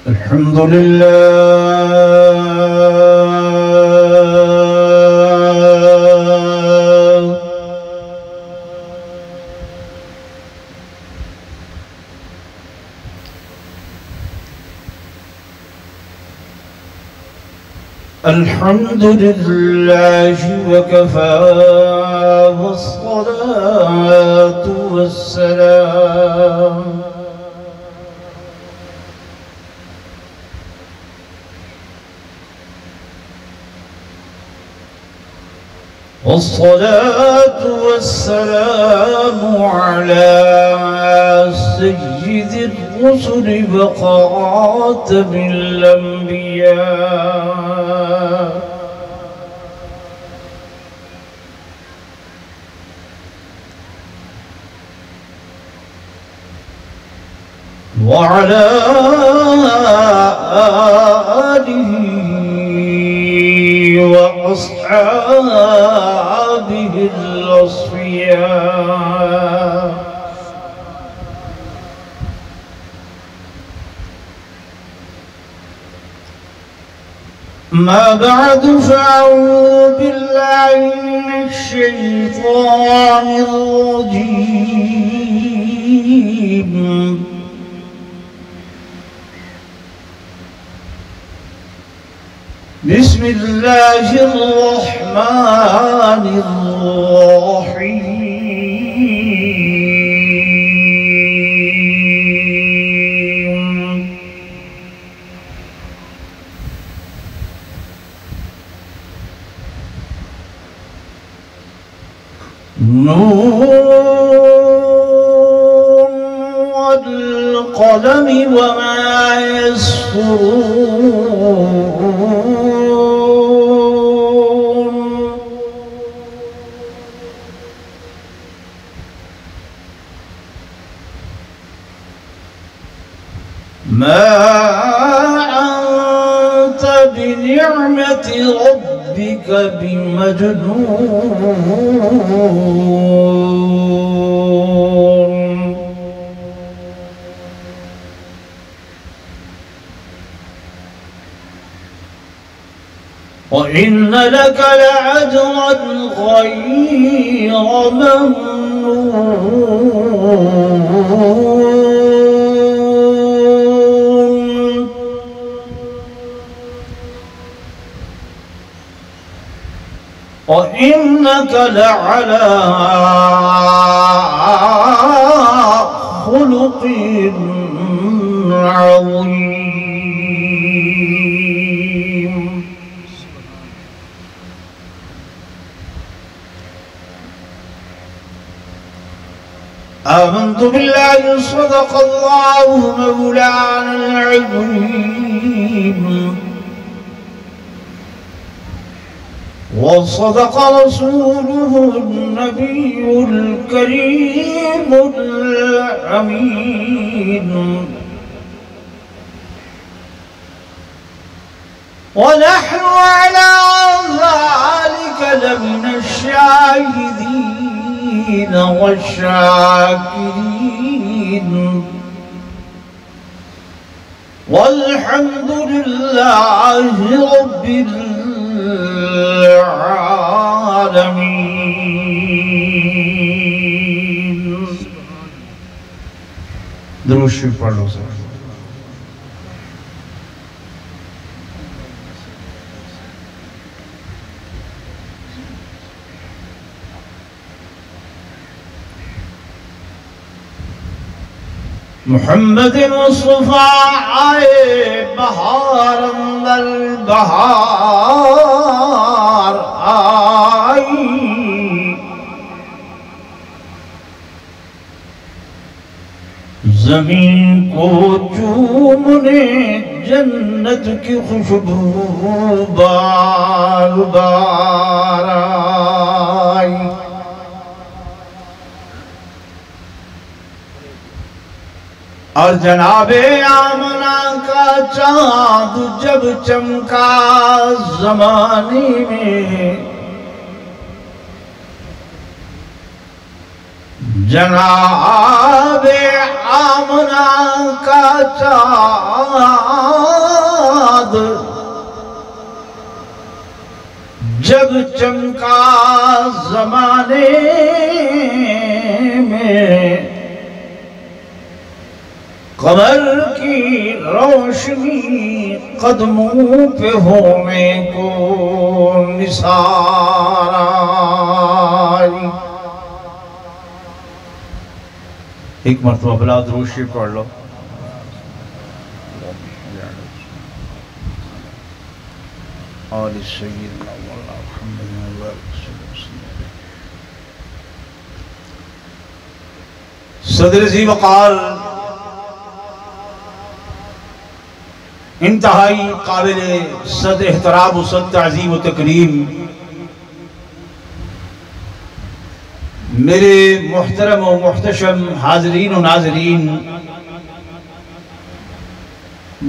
الحمد لله الحمد لله وكفى والصلاة والسلام على سيد الرسل وخاتم الأنبياء وعلى آله وأصحابه الأصفياء. ما بعد فأعوذ بالله من الشيطان الرجيم. بسم الله الرحمن الرحيم. نون والقلم وما يسطرون. ما أنت بنعمة ربك بمجنون. وإن لك لأجرا غير ممنون. وإنك لعلى خلق عظيم. آمنت بالله صدق الله مولانا العظيم. وصدق رسوله النبي الكريم الأمين. ونحن على ذلك لمن الشاهدين والشاكرين. والحمد لله رب العالمين. درود شریف پڑھ لو سر. محمد مصطفى آئے بہار اندر بہار آئی. زمین کو چومنے جنت کی خوشبو بار بار آئی. اور جناب آمنہ کا چاند جب چمکا زمانے میں، جناب آمنہ کا چاند چاند جب چمکا زمانے میں، قمر کی روشنی قدموں پہ ہونے کو نثار آئی۔ ایک مرتبہ بلا درود شریف پڑھ لو۔ آل سیدنا مولانا محمد وسلم۔ صدر ذی وقار، انتہائی قابل صد احترام و صد تعظیم و تکریم، میرے محترم و محتشم حاضرین و ناظرین،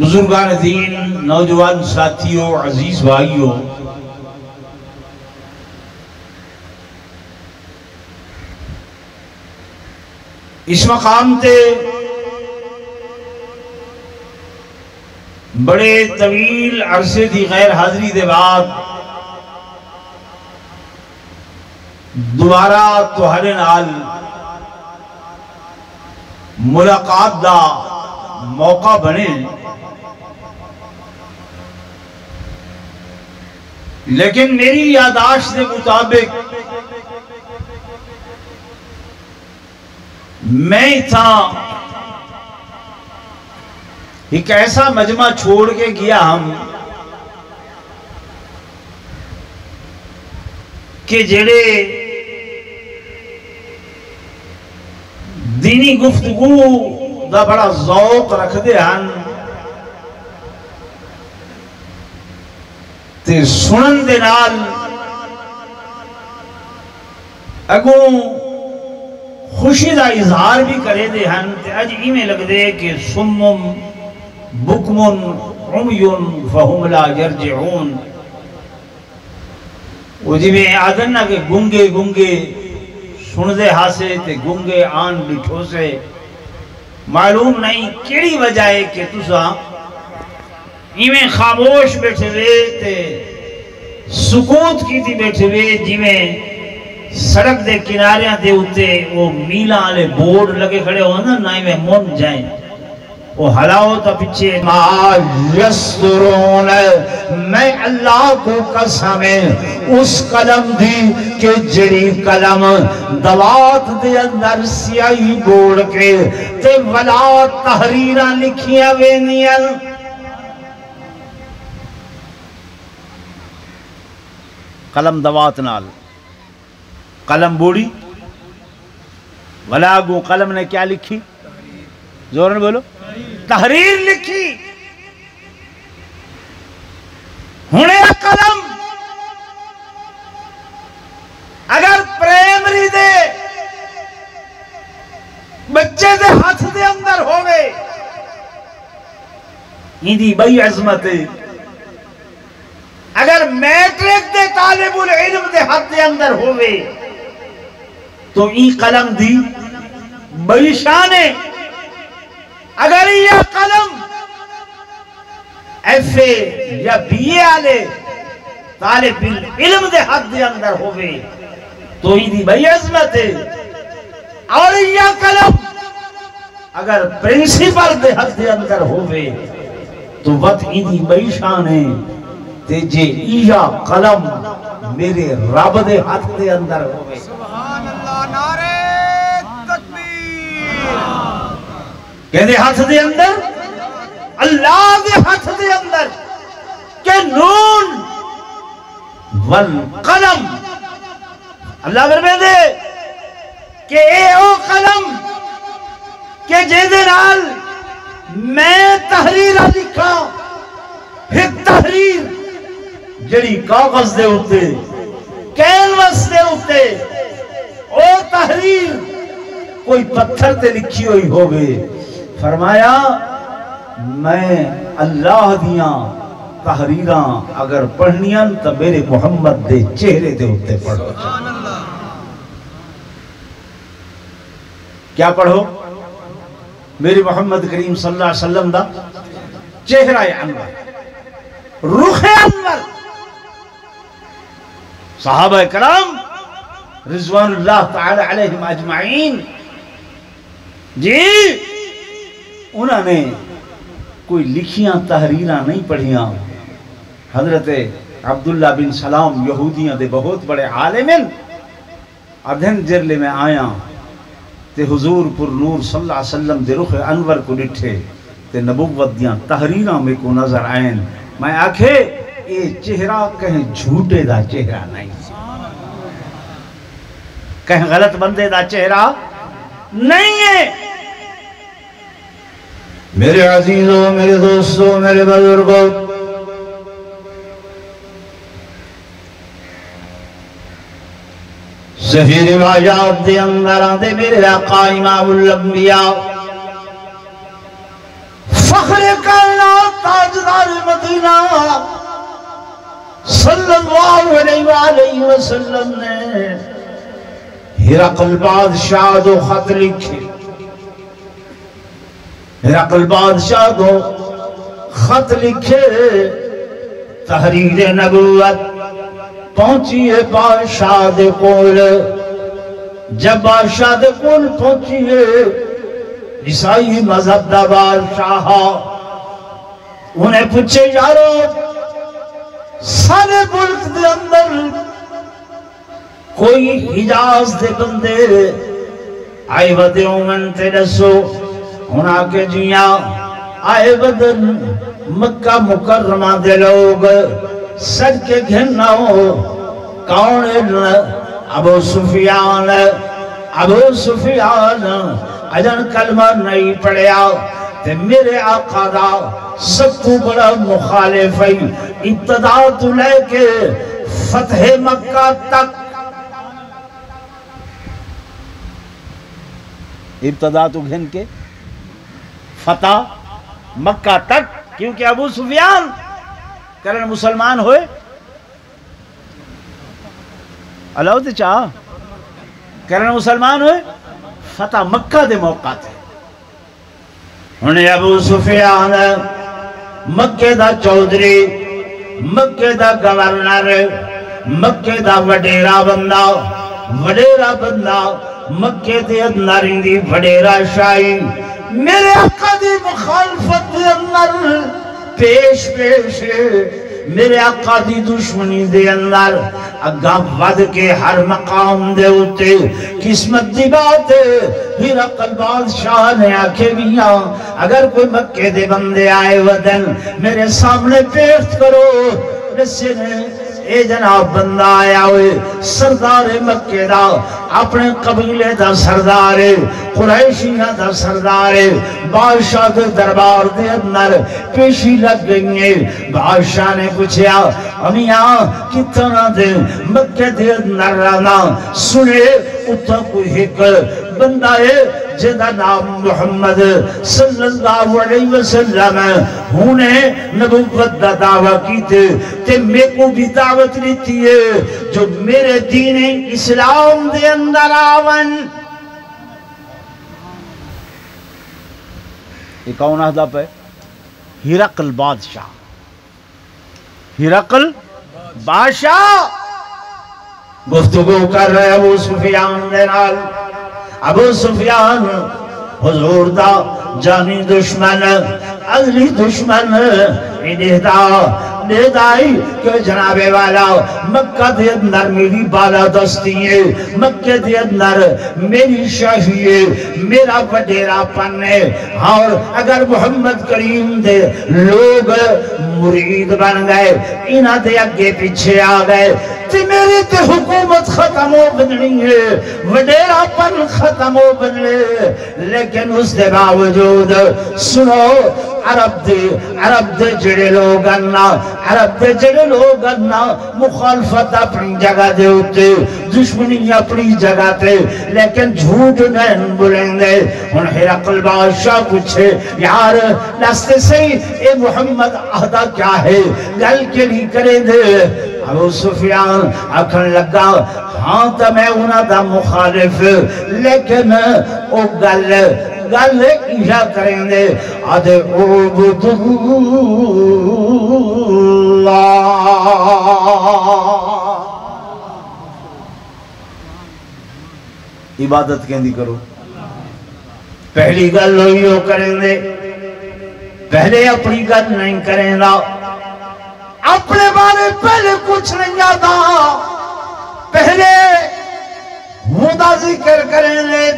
بزرگان دین، نوجوان ساتھیوں، عزیز بھائیوں، اس مقام تے بڑے طویل عرصے دی غیر حاضری دے بعد دوبارہ تہاڈے نال ملاقات دا موقع بنے، لیکن میری یادداشت کے مطابق میں تھا ایک ایسا مجمع چھوڑ کے گیا ہم کہ جڑے دینی گفتگو دا بڑا ذوق رکھ دے ہن تے سنن دے نال اگوں خوشی دا اظہار بھی کرے دے ہن تے اج ایویں لگ دے کہ سمم بکمن عمیون فہم لا یرجعون، وہ جی میں آدھن نا کہ گنگے گنگے سن دے ہاسے تے گنگے آن بٹھو سے، معلوم نہیں کیڑی وجہ ہے کہ تسا ایویں خاموش بیٹھے وے تے سکوت کی تھی بیٹھے وے، جی میں سڑک دے کناریاں دے ہوتے وہ میلہ آلے بورڈ لگے کھڑے ہونا نا ایویں من جائیں، وہ ہلاؤ تا پچھے ما یسرون، میں اللہ کو قسم اس قلم دی کہ جڑی قلم دوات دے اندر سیاہی بوڑ کے تے ولا تحریرہ لکھیاں وینیاں، قلم دوات نال قلم بوڑی ولا گو قلم نے کیا لکھی؟ زورن بولو، تحریر لکھی۔ ہونے قلم اگر پرائمری دے بچے دے ہاتھ دے اندر ہوئے ہی بئی عظمت، اگر میٹرک دے طالب العلم دے ہاتھ دے اندر ہوئے تو ای قلم دی بئی شان ہے، اگر یہ قلم ایف اے یا بی اے آلے طالب علم دے حد دے اندر ہوئے تو ہی دی بڑی عظمت ہے، اور یہ قلم اگر پرنسپل دے حد دے اندر ہوئے تو وقت ہی دی بڑی شان ہے، تے جے یہ قلم میرے رب دے حد دے اندر ہوئے، سبحان اللہ، نعرہ کہنے ہاتھ دے اندر اللہ دے ہاتھ دے اندر کہ نون والقلم، اللہ فرمائے دے کہ اے او قلم کہ جے دے نال میں تحریرہ لکھا، ایک تحریر جڑی کاغذ دے ہوتے کینوس دے ہوتے، او تحریر کوئی پتھر تے لکھی ہوئی ہوگے، فرمایا میں اللہ دیاں تحریراں اگر پڑھنیاں تو میرے محمد دے چہرے دے ہوتے پڑھو، کیا پڑھو؟ میرے محمد کریم صلی اللہ علیہ وسلم دا چہرہ انور، رخ انور صحابہ کرام رضوان اللہ تعالی علیہم اجمعین جی انہوں نے کوئی لکھیاں تحریراں نہیں پڑھیاں. حضرت عبداللہ بن سلام یہودیاں دے بہت بڑے عالمن ادھن جرلے میں آیا تے حضور پر نور صلی اللہ علیہ وسلم دے رخ انور کو ڈٹھے تے نبوت دیاں تحریراں میں کو نظر آئیں. میں آکھے یہ چہرہ کہیں جھوٹے دا چہرہ نہیں, کہیں غلط بندے دا چہرہ نہیں ہے. میرے عزیزوں, میرے دوستوں, میرے بزرگوں, صحیح روایات دے اندر آندے میرے آقا امام الانبیاء فخر کائنات تاجدار مدینہ صلی اللہ علیہ وآلہ وسلم نے ہرقل بادشاہ دو خط لکھے. ہرقل بادشاہ دو خط لکھے تحریر نبوت پہنچی ہے بادشاہ دے کول. جب بادشاہ دے کول پہنچی ہے عیسائی مذہب دا بادشاہ انہیں پوچھے یارو سارے ملک دے اندر کوئی حجاز دے بندے آئے ودے اومن تے دسو. ہونا کہ جیاں آئے بدن مکہ مکرمہ دے لوگ سڑ کے گھننا ہو. کون ابو سفیان, ابو سفیان اجن کلمہ نہیں پڑھیا تے میرے آقا دا سب کو بڑا مخالف ہے. ابتدا تو لے کے فتح مکہ تک, ابتدا تو گھن کے فتح مکہ تک, کیونکہ ابو سفیان کرن مسلمان ہوئے اللہ تے چاہ کرن مسلمان ہوئے فتح مکہ دے موقع تھے. انہیں ابو سفیان مکہ دا چودھری, مکہ دا گورنر, مکہ دا وڈیرا بندہ, مکہ دے اندر اندی وڈیرا شاہی میرے آقا دی مخالفت دے اندر پیش میرے آقا دی دشمنی دے اندر اگا ود کے ہر مقام دے ہوتے قسمت دی بات ہرقل بادشاہ نے آکھے گیا اگر کوئی مکہ دے بندے آئے ودن میرے سامنے پیش کرو. رسے نے اے جناب بندہ آیا ہوئے سردار مکہ دا اپنے قبیلے دا سردار قریشیہ دا سردار بادشاہ دے دربار دے اندر پیشی لگ گئی. بادشاہ نے پوچھا امیاں کتنا دے مکہ دے اندر رانا سنے اتھا کوئی ایک بندہ ہے جیدہ نام محمد صلی اللہ علیہ وسلم ہونے نبوت دا دعویٰ کی تے میں کو بھی دعوت لیتی ہے جو میرے دین اسلام دے اندر آون. یہ کون اہداب ہے؟ ہرقل بادشاہ. ہرقل بادشاہ گفتگو کر رہے ابو سفیان دے نال. ابو سفیان حضور دا جانی دشمن ازلی دشمن دیدائی کہ جناب والا مکہ دے اندر میری بالا دستی ہے, مکہ دے اندر میری شاہی ہے, میرا وڈیرا پن ہے. اور اگر محمد کریم دے لوگ مرید بن گئے انہاں دے اگے پیچھے آ گئے تے میری تے حکومت ختم ہو بننی ہے, وڈیرا پن ختم ہو بننے. لیکن اس دے باوجود سنو عرب دے جڑے لوگ اننا مخالفت اپنی جگہ دے ہوتے دشمنی اپنی جگہ تے لیکن جھوٹ نہیں بولیں گے. ان ہرقل بادشاہ پوچھے یار لاستے سے اے محمد عہدہ کیا ہے گل کے لیے کریں دے. ابو سفیان آکھن لگا ہاں تو میں انہاں دا مخالف لیکن او گل ایجا کریں دے آدھے عبد اللہ عبادت کہندی کرو پہلی گل لوگیوں کریں دے پہلے اپنی گل نہیں کریں دا اپنے بارے پہلے کچھ نہیں آتا پہلے خدا ذکر کریں دے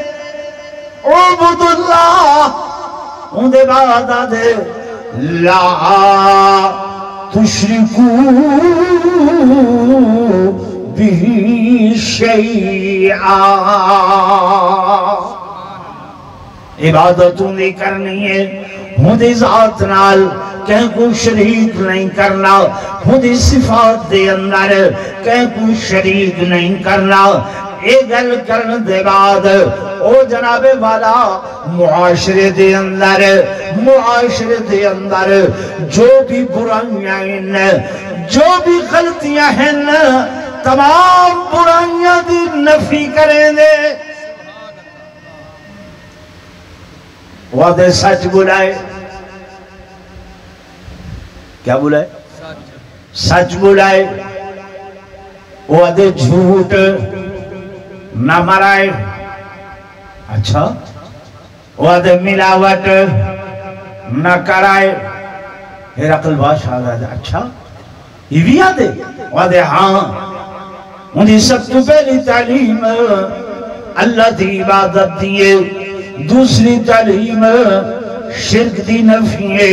عبد اللہ ان دے بعد آدھے لا تشرکو بھی شیعہ عبادتوں نہیں کرنی ہے خودی ذات نال کہیں کوئی شریک نہیں کرنا خودی صفات دے اندر کہیں کوئی شریک نہیں کرنا ایک گل کرن دے بعد او جناب والا معاشرے دے اندر جو بھی برائیاں ہیں جو بھی غلطیاں ہیں تمام برائیاں دی نفی کریں دے وعدے سچ بلائے کیا بلائے سچ بلائے وعدے جھوٹ نہ مرائے اچھا وعدے ملاوٹ نہ کرائے ہرقل بادشاہ اچھا یہ بھی آدھے وعدے ہاں انہیں سب تو پہلی تعلیم اللہ دی عبادت دیئے دوسری تعلیم شرک دی نفی ہے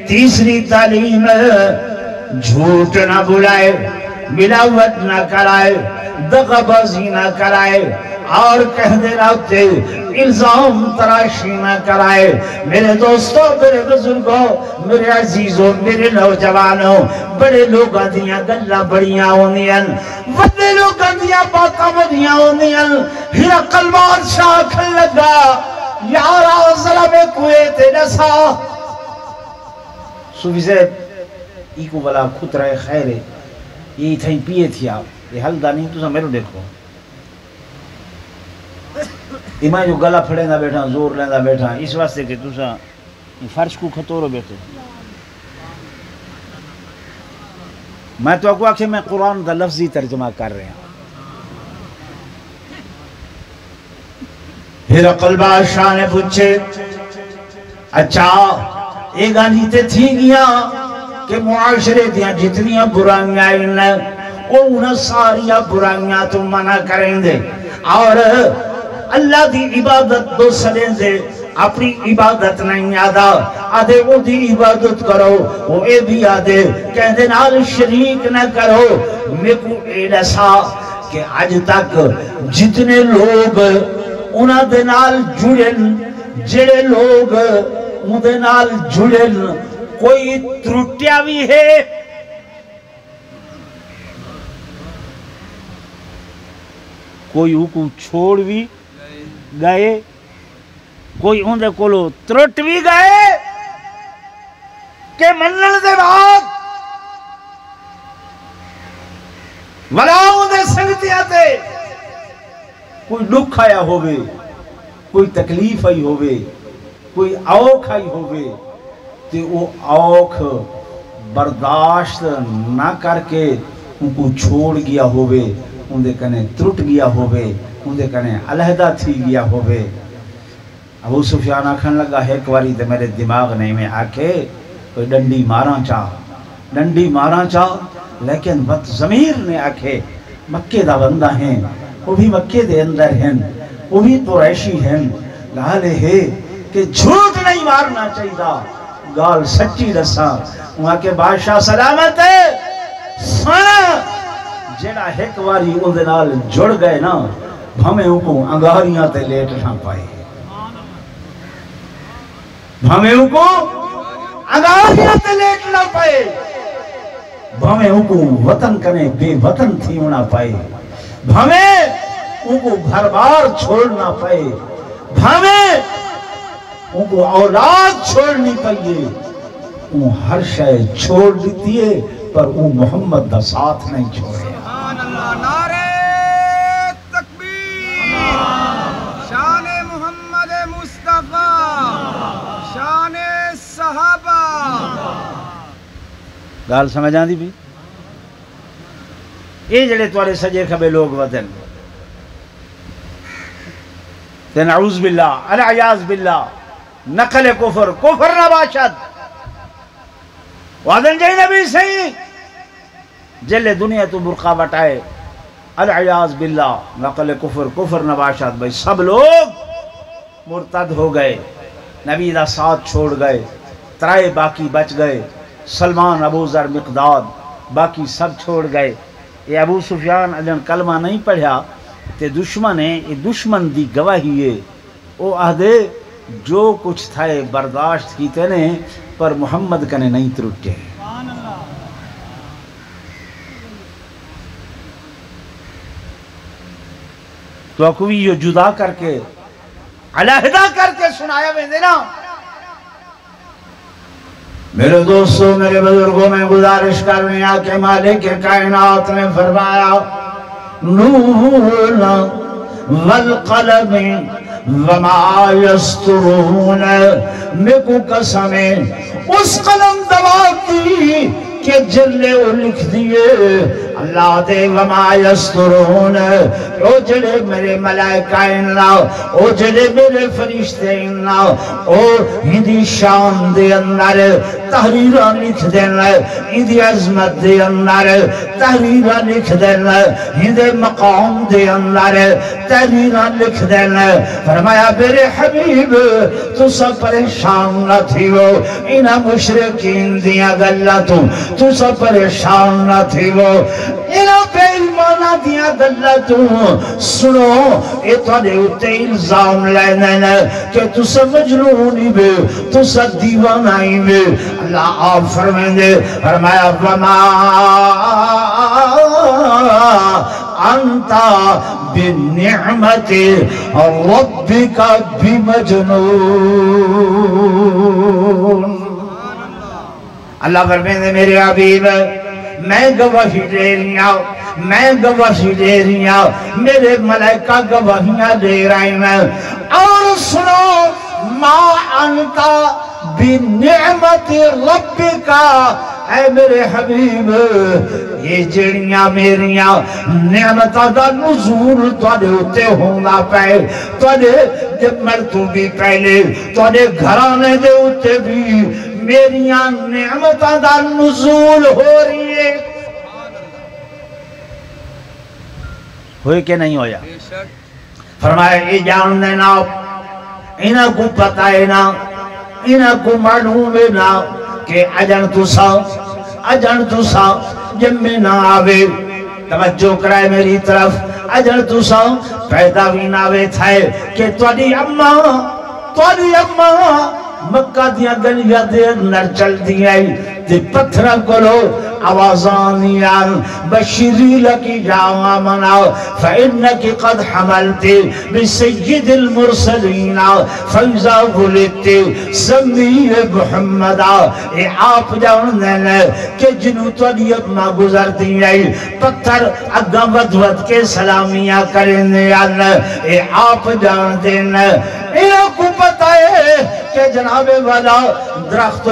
تیسری تعلیم جھوٹ نہ بلائے ملاوٹ نہ کرائے دغا بازی نہ کرائے اور کہہ دے رہتے الزام تراشی نہ کرائے میرے دوستوں میرے بزرگوں میرے عزیزوں میرے نوجوانوں بڑے لوگ آدھیاں گلہ بڑیاں ہونیاں بڑے لوگ آدھیاں باتا بڑیاں ہونیاں ہرقل بادشاہ کھل لگا یارا ظلم کویت نسا صوفی صاحب ایکو بلا خود رہے خیر ہے یہ تھیں پیئے تھی آپ یہ حل دا نہیں تو سمیرو دیکھو ایمان جو گلہ پھڑے نہ بیٹھا زور لیندہ بیٹھا اس واسطے کہ تو سا فرش کو کھتورو بیٹھے میں تو اکوا کہ میں قرآن دا لفظی ترجمہ کر رہے ہیں ہرقل بادشاہ نے پوچھے اچھا ایک آنی تے تھی گیا کہ معاشرے دیاں جتنیاں برائیاں ہیں انہیں ساریاں برائیاں تو منع کریں دے اور اللہ دی عبادت دو سلیں دے اپنی عبادت نہیں آدھا آدھے وہ دی عبادت کرو وہ اے بھی آدھے کہہ دے نال شریک نہ کرو میں کو ایسا کہ آج تک جتنے لوگ انہاں دے نال جڑن جڑے لوگ انہاں دے نال جڑن کوئی ترٹیا بھی ہے کوئی حکم چھوڑ بھی گئے کوئی اندھے کولو ترٹ بھی گئے کہ منن دے بعد ولا اندھے سنگتی آتے کوئی دکھ آیا ہوئے کوئی تکلیف آئی ہوئے کوئی آوکھ آئی ہوئے تو وہ آوکھ برداشت نہ کر کے ان کو چھوڑ گیا ہوئے اندھے کنے ترٹ گیا ہوئے اندھے کنے علیحدہ تھی گیا ہوئے ابو سفیان آکھن لگا ایک واری تے میرے دماغ نہیں میں آکے کوئی ڈنڈی ماراں چاہ لیکن بد ضمیر نے آکھے مکے دا بندہ ہیں وہ بھی مکے دے اندر ہیں وہ بھی قریشی ہیں لالے ہے کہ جھوٹ نہیں مارنا چاہیے گال سچی رساں وہاں کے بادشاہ سلامت ہے سنا جیڑا ایک واری اندھے نال جڑ گئے نا بھمیں ان کو انگاریاں تے لیٹ نہ پائے بھمیں ان کو انگاریاں تے لیٹ نہ پائے بھمیں ان کو وطن کنے بے وطن تھی نہ پائے بھمیں ان کو گھر بار چھوڑنا پائے بھمیں ان کو اولاد چھوڑنی پائے وہ ہر شے چھوڑ دیتی ہے پر وہ محمد دا ساتھ نہیں چھوڑے سبحان اللہ نعرہ تکبیر شان محمد مصطفیٰ شان صحابہ گال سمجھ آن دی بھی یہ جڑے توارے سجے کھبے لوگ ودن تے نعوذ باللہ العیاذ باللہ نقل کفر کفر نہ باشد وعدن جائی نبی صحیح جلے دنیا تو برقع بٹائے العیاذ باللہ نقل کفر کفر نہ باشد بھئی سب لوگ مرتد ہو گئے نبی دا ساتھ چھوڑ گئے ترائے باقی بچ گئے سلمان ابو ذر مقداد باقی سب چھوڑ گئے یہ ابو سفیان اجن کلمہ نہیں پڑھا تے دشمن ہے یہ دشمن دی گواہی ہے او عہدے جو کچھ تھائے برداشت کیتے نے پر محمد کنے نہیں ترٹے تو اکوی یہ جدا کر کے علیحدہ کر کے سنایا میں دینا میرے دوستوں میرے بزرگوں میں گزارش کرنے آکے مالک کائنات نے فرمایا نون والقلم وما یسترون میں کو قسم اس قلم دبا دی کہ جلے وہ لکھ دیئے اللہ دے وما یسترون او جلے میرے ملائکہ انہا او جلے میرے فرشتے انہا او ہندی شان دے اندر تحریرہ لکھ دینا ہندی عظمت دے اندر تحریرہ لکھ دینا ہندی مقام دے اندر تحریرہ لکھ دینا فرمایا میرے حبیب تو سب پریشان نہ تھی وہ انہا مشرقین دیا گلہ تو سب پریشان نہ تھی وہ انہا پہ ایمانہ دیا گلہ سنو اے توڑے اتے الزام لینا کہ تو سب مجنونی بے تو سب دیوانائی بے اللہ آپ فرمائیں دے فرمایا وما انتا بنعمت ربک بمجنون اللہ فرمائیں دے میرے حبیب میں گواہی دے رہا میں گواہی دے رہا میرے ملائکہ گواہیاں دے رہے ہیں اور سنو ما انتا بنعمت ربکا اے میرے حبیب یہ جڑیاں میریاں نعمتہ دا نزول توڑے ہوتے ہونا پہ توڑے جب مرتو بھی پہلے توڑے گھرانے دے ہوتے بھی میریاں نعمتہ دا نزول ہو رہی ہے ہوئے کہ نہیں ہویا فرمایا یہ جان دینا انہاں کو پتہ ہے نا انہاں کو معلوم ہے نا کہ اجن تو سا جب میں نہ آوے توجہ کرائے میری طرف اجن تو سا پیدا بھی نہ آوے تھائے کہ توڑی اممہ مکہ دیا گلیہ دے اندر چل دیا تے پتھرہ کلو آوازانیان بشیری لکی جاوا منا فإنکی قد حملتے بسید المرسلین فیضا بولتے سمی محمدہ اے آپ جان دینا کہ جنو توڑی اپنا گزر دیا پتھر اگا ود کے سلامیاں کرنے اے آپ جان دینا انہوں کو پتہ ہے کہ جناب والا درخت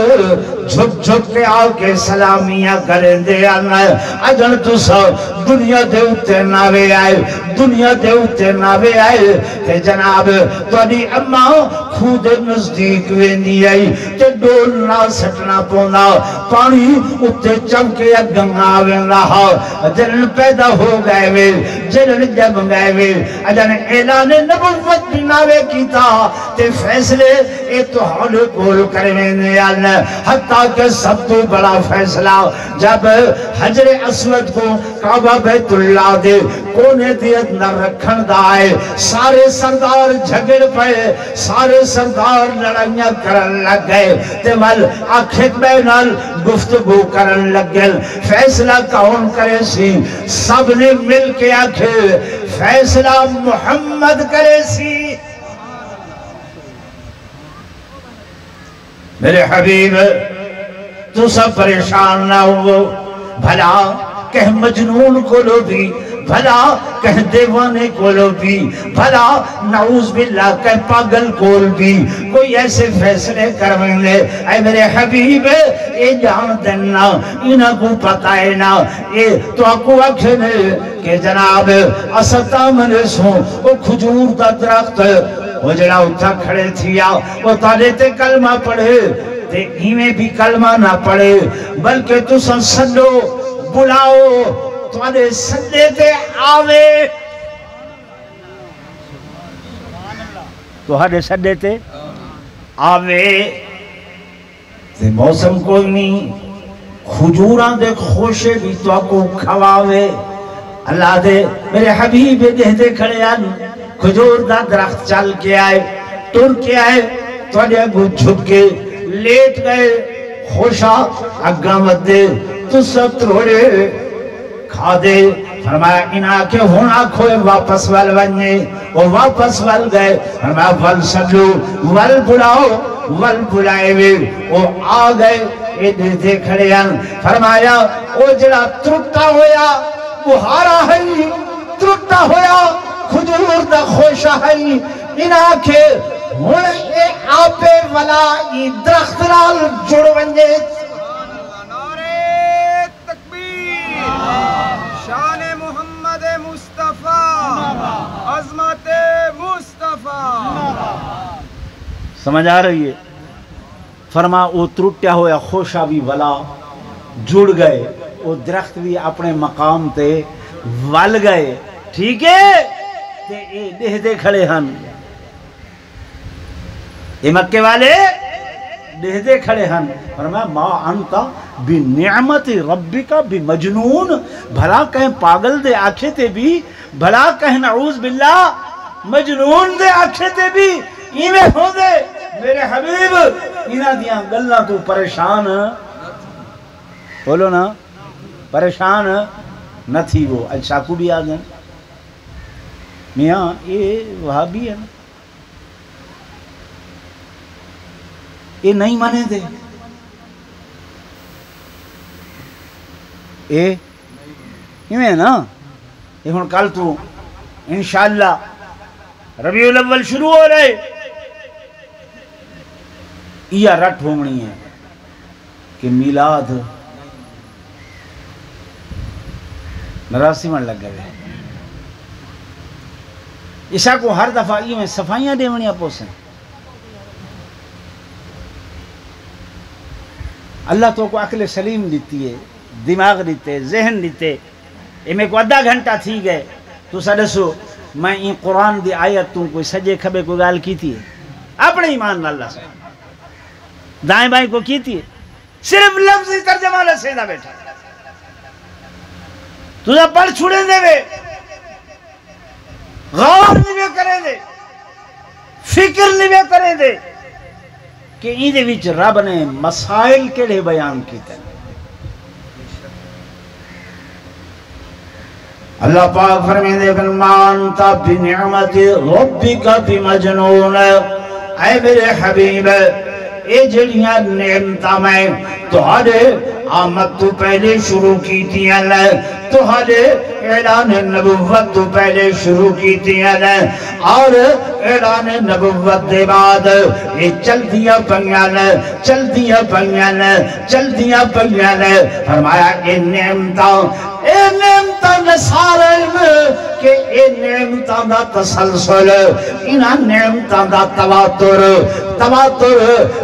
جھک جھک کے آکے سلامیاں کریں دے آنا اجن تو سا دنیا دے اتے ناوے آئے دنیا دے اتے ناوے آئے تے جناب توڑی اممہ خود نزدیک ویندی آئی تے ڈولنا سٹنا پونا پانی اتے چمکے گنگا ویندہ جنن پیدا ہو گئے وے جنن جب گئے وے اجن اعلان نبوت بناوے کی تا تے فیصلے اے تو حال کول کروینے آنا حتیٰ کہ سب تو بڑا فیصلہ جب حجر اسود کو کعبہ بیت اللہ دے کونے دیت نہ رکھن دائے سارے سردار جھگڑ پڑے سارے سردار لڑائیاں کرن لگ گئے تے ول آنکھیں بینال گفتگو کرن لگ گئے فیصلہ کون کرے سی سب نے مل کے آنکھیں فیصلہ محمد کرے سی میرے حبیب تو سب پریشان نہ ہو بھلا کہ مجنون کو لو بھی، بھلا کہ دیوانے کو لو بھی، بھلا نعوذ باللہ کہ پاگل کول بھی کوئی ایسے فیصلے کرویں لے۔ اے میرے حبیب اے جان دینا انہاں کو پتہ ہے نا، اے تو آکو اکھنے کہ جناب اسطا منسوں او کھجور دا درخت وہ جڑا اتھا کھڑے تھیا وہ تالے تے کلمہ پڑھے تے ہمیں بھی کلمہ نہ پڑھے بلکہ تو سنسلو بلاؤ تمہارے سندے تے آوے، تمہارے سندے تے آوے تے موسم کوئی نہیں کھجوراں دے خوشے بھی تو آکو کھواوے۔ اللہ دے میرے حبیب دے کھڑے آن کھجور دا درخت چل کے آئے، ٹر کے آئے، توڑے اگو جھک کے لیٹ گئے، خوشا اگاں ودے تو سب تروڑے کھا دے۔ فرمایا انہاں کے ہونا کھوئے واپس ول ونجے، وہ واپس ول گئے۔ فرمایا ول سلو ول بلاؤ ول بلائے وے، وہ آ گئے ایڈے دے کھڑے ہیں۔ فرمایا او جڑا ترٹا ہویا بہارا ہے، ترٹا ہویا کھجور دا خوشا ہے، انہاں کے ہونے اے آپے والا ای درخت نال جڑ ونجے۔ نعرہ تکبیر، شان محمد مصطفیٰ، عظمت مصطفیٰ۔ سمجھ آ رہی ہے؟ فرما او ترٹیا ہویا خوشا بھی والا جڑ گئے، او درخت بھی اپنے مقام تے ول گئے، ٹھیک ہے؟ تے اے دہ دے کھڑے ہن، اے مکے والے دہ دے کھڑے ہن۔ فرمایا ما انتا بنعمت ربکا بمجنون، بھلا کہیں پاگل دے آنکھے تے بھی، بھلا کہیں نعوذ باللہ مجنون دے آنکھے تے بھی ایمیں ہو دے۔ میرے حبیب انہاں دیاں گلاں تو پریشان بولو نا، پریشان نہ تھی وہ۔ اچھا کو بھی آگئے میاں یہ وہابی ہے نا، یہ نہیں مانے دے، یہ نا یہ ہن کل تو انشاءاللہ ربیع الاول شروع ہو رہے، یہ رٹ ہونی ہے کہ میلاد نراسی من لگ گئے۔ عشاء کو ہر دفعہ یہ میں صفائیاں دیونیاں پوسیں۔ اللہ تو کو عقل سلیم دیتی ہے، دماغ دیتے، ذہن دیتے۔ میں کو آدھا گھنٹہ تھی گئے تو سدسو میں این قرآن دی آیت تم کوئی سجے کھبے کو گال کی تھی اپنے ایمان اللہ سے دائیں بائیں کو کی تھی، صرف لفظی ترجمہ لسیدہ بیٹھا تجھا پڑھ چھوڑے دے وے، غور نہیں کرے دے، فکر نہیں کرے دے کہ این دے وچ رب نے مسائل کے لئے بیان کیتے ہیں۔ اللہ پاک فرمائے دے مانتا بنعمت ربک بمجنون، اے میرے حبیب اے جڑیاں نعمتاں میں تہاڈے آمد تو پہلے شروع کی تھی اللہ، تہاڈے اعلان نبوت تو پہلے شروع کی تھی اللہ، اور اعلان نبوت دے بعد یہ چل دیا پنگان چل دیا پنگان چل دیا پنگان۔ فرمایا اے نعمتاں نصارے میں کہ اے نعمتاں دا تسلسل، انہاں نعمتاں دا تواتر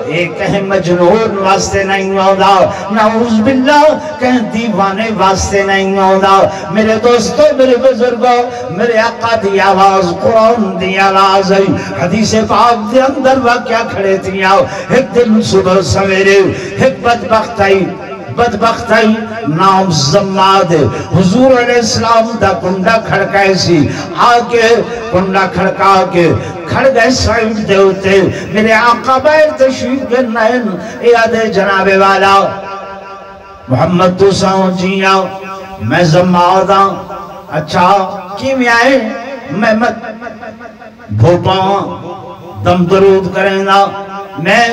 اے کہیں مجنون واسطے نہیں ہوتا، نعوذ باللہ کہیں دیوانے واسطے نہیں ہوتا۔ میرے دوستو، میرے بزرگوں، میرے آقا دی آواز قرآن دی آواز ہے، حدیث پاک دے اندر واقعہ کھڑے تھیا۔ ایک دن صبح سویرے ایک بدبخت نام زماد حضور علیہ السلام دا کنڈا کھڑکائے سی، آگے کنڈا کھڑکا کے کھڑ گئے سائیڈ دے ہوتے۔ میرے آقا بیر تشریف کے نین ایادے جناب والا محمد تو ساؤں جیاں میں زماد ہاں، اچھا کی میں آئے میں بھوپاں دم درود کریں گا، میں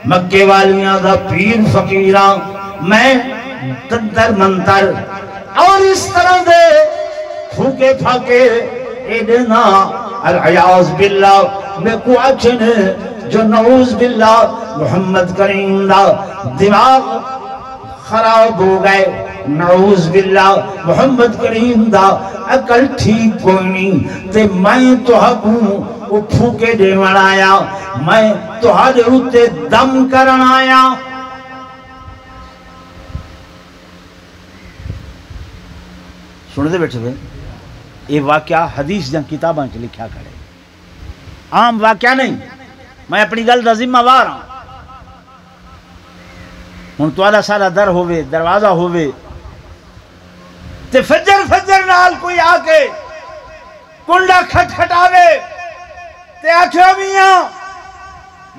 مکے والیاں دا پیر فقیراں، میں تنتر منتر اور اس طرح دے پھوکے پھاکے ایڈنا العیاذ باللہ میں کو اچھن جو نعوذ باللہ محمد کریم دا دماغ خراب ہو گئے، نعوذ باللہ محمد کریم دا عقل ٹھیک کوئی نہیں، تے میں تو حقوں وہ پھوکے دے آیا، میں تو ہر ہوتے دم کرن آیا۔ سن دے بیٹھے ہوئے یہ واقعہ حدیث جن کتاباں چ لکھا کرے، عام واقعہ نہیں، میں اپنی گل دا ذمہ وار ہوں۔ ہن تواڈا سارا در ہووے، دروازہ ہووے تے فجر نال کوئی آ کے کنڈا کھٹکھٹاوے تے آکھو میاں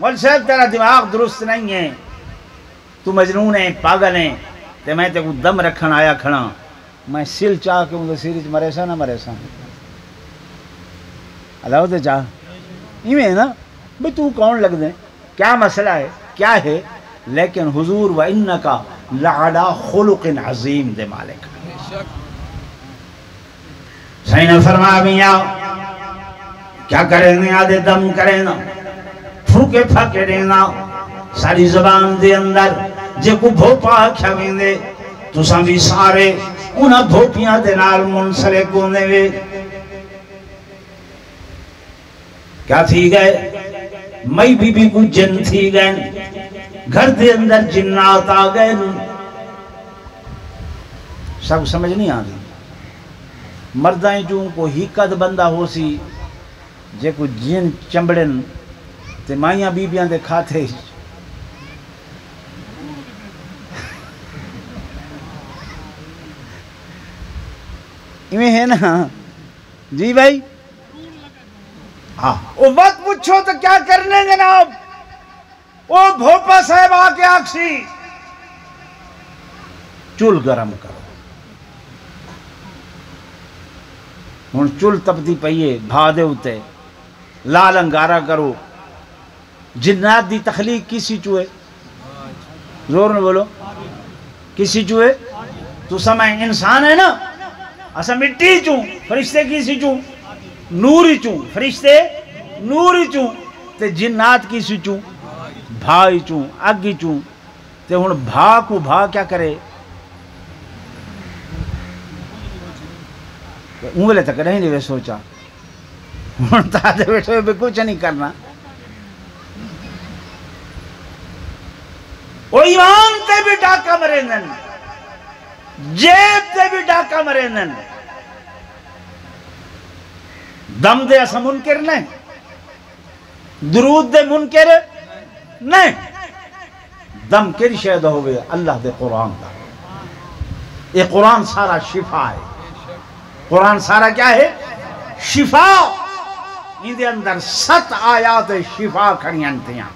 مول صاحب تیرا دماغ درست نہیں ہے، تو مجنون ہے، پاگل ہے، تے میں تے کو دم رکھن آیا کھڑا، میں سل چاہ کے ان سیری چ مرے سا نہ مرے سا اللہ تے چاہ ایویں نا بھئی تو کون لگ دیں، کیا مسئلہ ہے، کیا ہے، لیکن حضور وَإِنَّكَ لَعَلَىٰ خُلُقٍ عَظِيمٍ دے مالک صحیح نے فرمایا میاں کیا کریں گے، آدھے دم کریں نا، پھوکے پھاکے دینا، ساری زبان دے اندر جے کو بھوپا کھویں دے تو سامبی سارے انہاں بھوپیاں دے نال منسلک ہونے وے۔ کیا تھی گئے، مئی بی بی کو جن تھی گئے، گھر دے اندر جنات آ گئے، سب سمجھ نہیں آ گئی۔ مردائیں جو کو ہیکت بندہ ہو سی جے کو جن چمبڑن تے مائیاں بیبیاں دے کھاتے ایویں ہے نا جی بھائی، ہاں وہ وقت پوچھو تو کیا کرنے جناب، وہ بھوپا صاحب آ کے آکسی چول گرم کرو، ہن چول تپتی پئیے بھا دے ہوتے لال انگارہ کرو، جنات دی تخلیق کسی چوئے، زور میں بولو کسی چوئے، تو سمجھ انسان ہے نا، اسا مٹی چوں، فرشتے کسی چوں، نوری چوں، فرشتے نوری چوں، تے جنات کسی چوں، بھائی چوں، اگی چوں، تے ہن بھا کو بھا کیا کرے، انگلے تک نہیں لے سوچا، ہن تاتے بیٹھے بھی کچھ نہیں کرنا، وہ ایمان تے بھی ڈاکہ مرینن، جیب تے بھی ڈاکہ مرینن، دم دے اسا منکر نہیں، درود دے منکر نہیں، دم کری شہد ہوئے اللہ دے قرآن دا، یہ قرآن سارا شفا ہے، قرآن سارا کیا ہے، شفا، ان دے اندر 7 آیات شفا کھڑیاں تھیاں،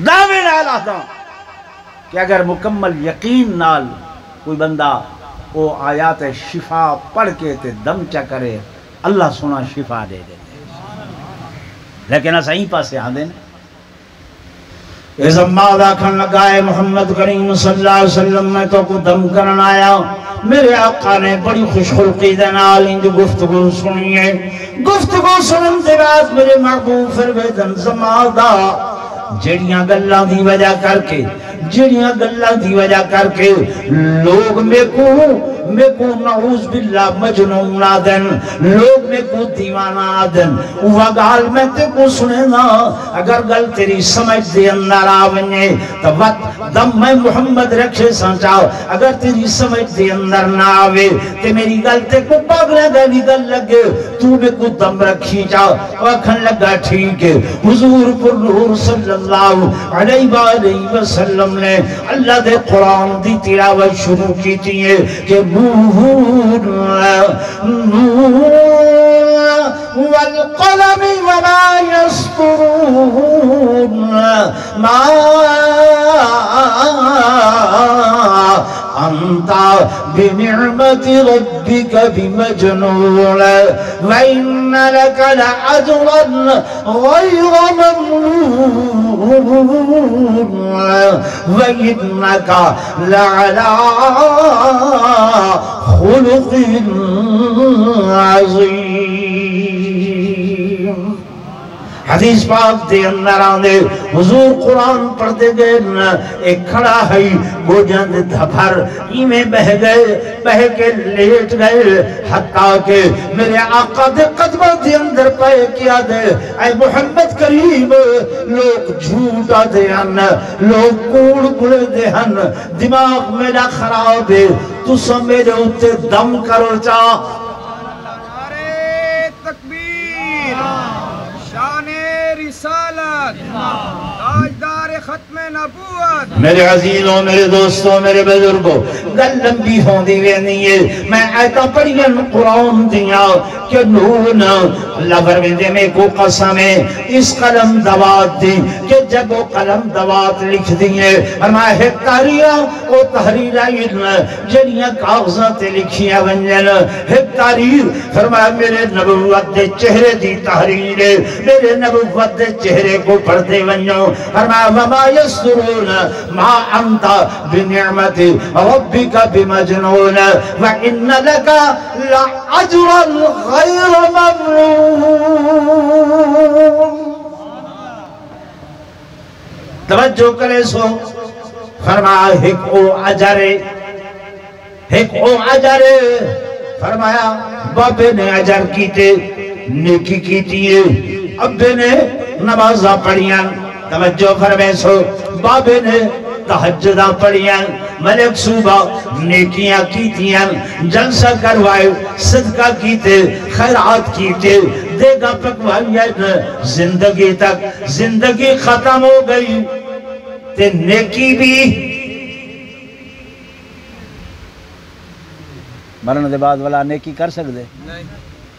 دعوے نال آتا کہ اگر مکمل یقین نال کوئی بندہ وہ آیات شفا پڑھ کے تے دم چا کرے اللہ سونا شفا دے دے، لیکن ایسا ہی پاسے آدھے اس اماد آکھن لگائے محمد کریم صلی اللہ علیہ وسلم میں تو کو دم کرن آیا، میرے آقا نے بڑی خوش خلقی دنال انج گفتگو سنیے، گفتگو سنن دے بعد میرے محبوب فرمیدن زمادہ جڑیاں گلہ دی وجہ کر کے، جڑیاں گلہ دی وجہ کر کے لوگ میں کو نعوذ باللہ مجنون آدن، لوگ میں کو دیوانہ آدن، وہ گال میں تے کو سنے نا، اگر گل تیری سمجھ دے اندر آونے تو وقت دم میں محمد رکھے سانچاؤ، اگر تیری سمجھ دے اندر نہ آوے تے میری گل تے کو پاگلے دے بھی گل لگے، تو میں کو دم رکھی جاؤ، وکھن لگا ٹھیک ہے، حضور پر نور صلی اللہ علیہ وآلہ وسلم نے اللہ دے قرآن دی تلاوت شروع کی تھی ہے کہ نور والقلم وما يسطرون ما أنت بنعمة ربك بمجنون وإن لك لأجرا غير ممنون وإنك لعلى خلق عظیم. حدیث پاک دے اندر آنے حضور قرآن پڑھتے گئے ایک کھڑا ہے گوجند دھپر ایمیں بہ گئے بہ کے لیٹ گئے حتیٰ کہ میرے آقا دے قدمہ دے اندر پائے کیا دے اے محمد کریم لوگ جھوٹا دے ہن لوگ کوڑ گلے دے ہن دماغ میرا خراب ہے تو سب میرے اتے دم کرو چاہ. رسالت تاجدار ختم نبوت. میرے عزیزوں میرے دوستوں میرے بزرگوں گل لمبی ہوں دی نہیں ہے میں آیتاں پڑھین قرآن دیا کہ نون اللہ فرمیندے میں کو قسم ہے اس قلم دوات دی کہ جب وہ قلم دوات لکھ دیئے فرمایا ہے تحریرہ وہ تحریرہ جنیاں کاغذات لکھیاں ونجن ہے تحریر فرمایا میرے نبوت دے چہرے دی تحریر ہے میرے نبوت دے چہرے کو پڑھتے ونجو فرمایا وما یسرون ما انت بنعمت ربک بمجنون وإن لك لأجرا غیر ممنون. توجہ کرے سو فرمایا ایک او عجرے فرمایا بابے نے عجر کیتے نیکی کیتی ہے ابے نے نمازہ پڑھیاں توجہ فرمائے سو بابے نے تحجدہ پڑھیاں ملک صوبہ نیکیاں کیتیاں جلسہ کروائے صدقہ کیتے خیرات کیتے دیگا پکوائیاں زندگی تک زندگی ختم ہو گئی تے نیکی بھی مرن دے بعد والا نیکی کر سکتے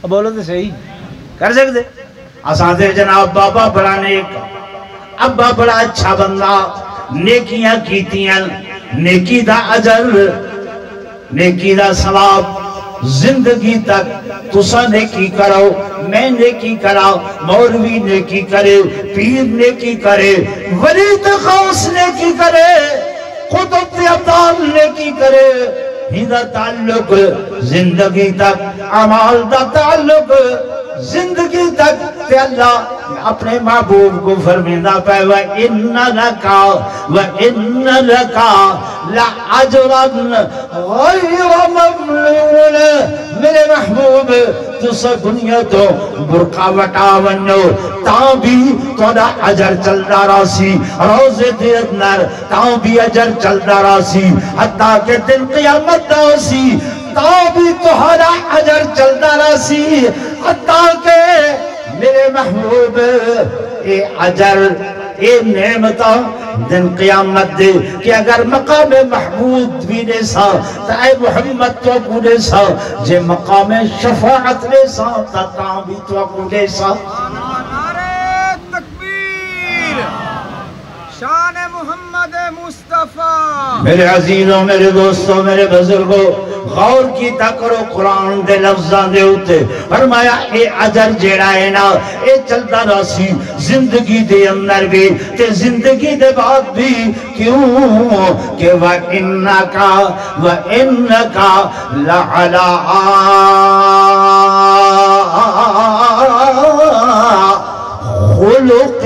اب بولو تو صحیح کر سکتے آسان دے جناب بابا بڑا نیک ابا بڑا اچھا بندہ نیکیاں کیتیاں نیکی دا اجر نیکی دا ثواب زندگی تک تسا نیکی کرو میں نیکی کراؤ مولوی نیکی کرے پیر نیکی کرے ولی غوث نیکی کرے قطب ابدال نیکی کرے ہی دا تعلق زندگی تک عمال دا تعلق زندگی تک تے اللہ اپنے محبوب کو فرمیندہ پہ وَإِنَّ لَكَ لَعَجْرًا غَيْرَ مَمْنُونَ. میرے محبوب تو سب دنیا تو برقع وٹا ونو تاں بھی توڑا عجر چلدا راسی روزے دے اندر تاں بھی عجر چلدا راسی حتیٰ کہ دن قیامت داسی تاں بھی تہارا عجر چلدا راسی حتیٰ کہ میرے محبوب اے عجر اے نعمتہ دن قیامت دے کہ اگر مقام محمود بھی دے سا تو اے محمد تو کو دے سا جے مقام شفاعت دے سا تا بھی تو کو دے سا. نعرہ تکبیر شان محمد مصطفیٰ. میرے عزیزوں میرے دوستوں میرے بزرگوں غور کی تکرو قرآن دے لفظاں دے ہوتے فرمایا اے عجر جیڑا ہے نا اے چلتا راسی زندگی دے اندر بھی تے زندگی دے بعد بھی کیوں کہ وَإِنَّكَ لَعَلَىٰ خُلُقٍ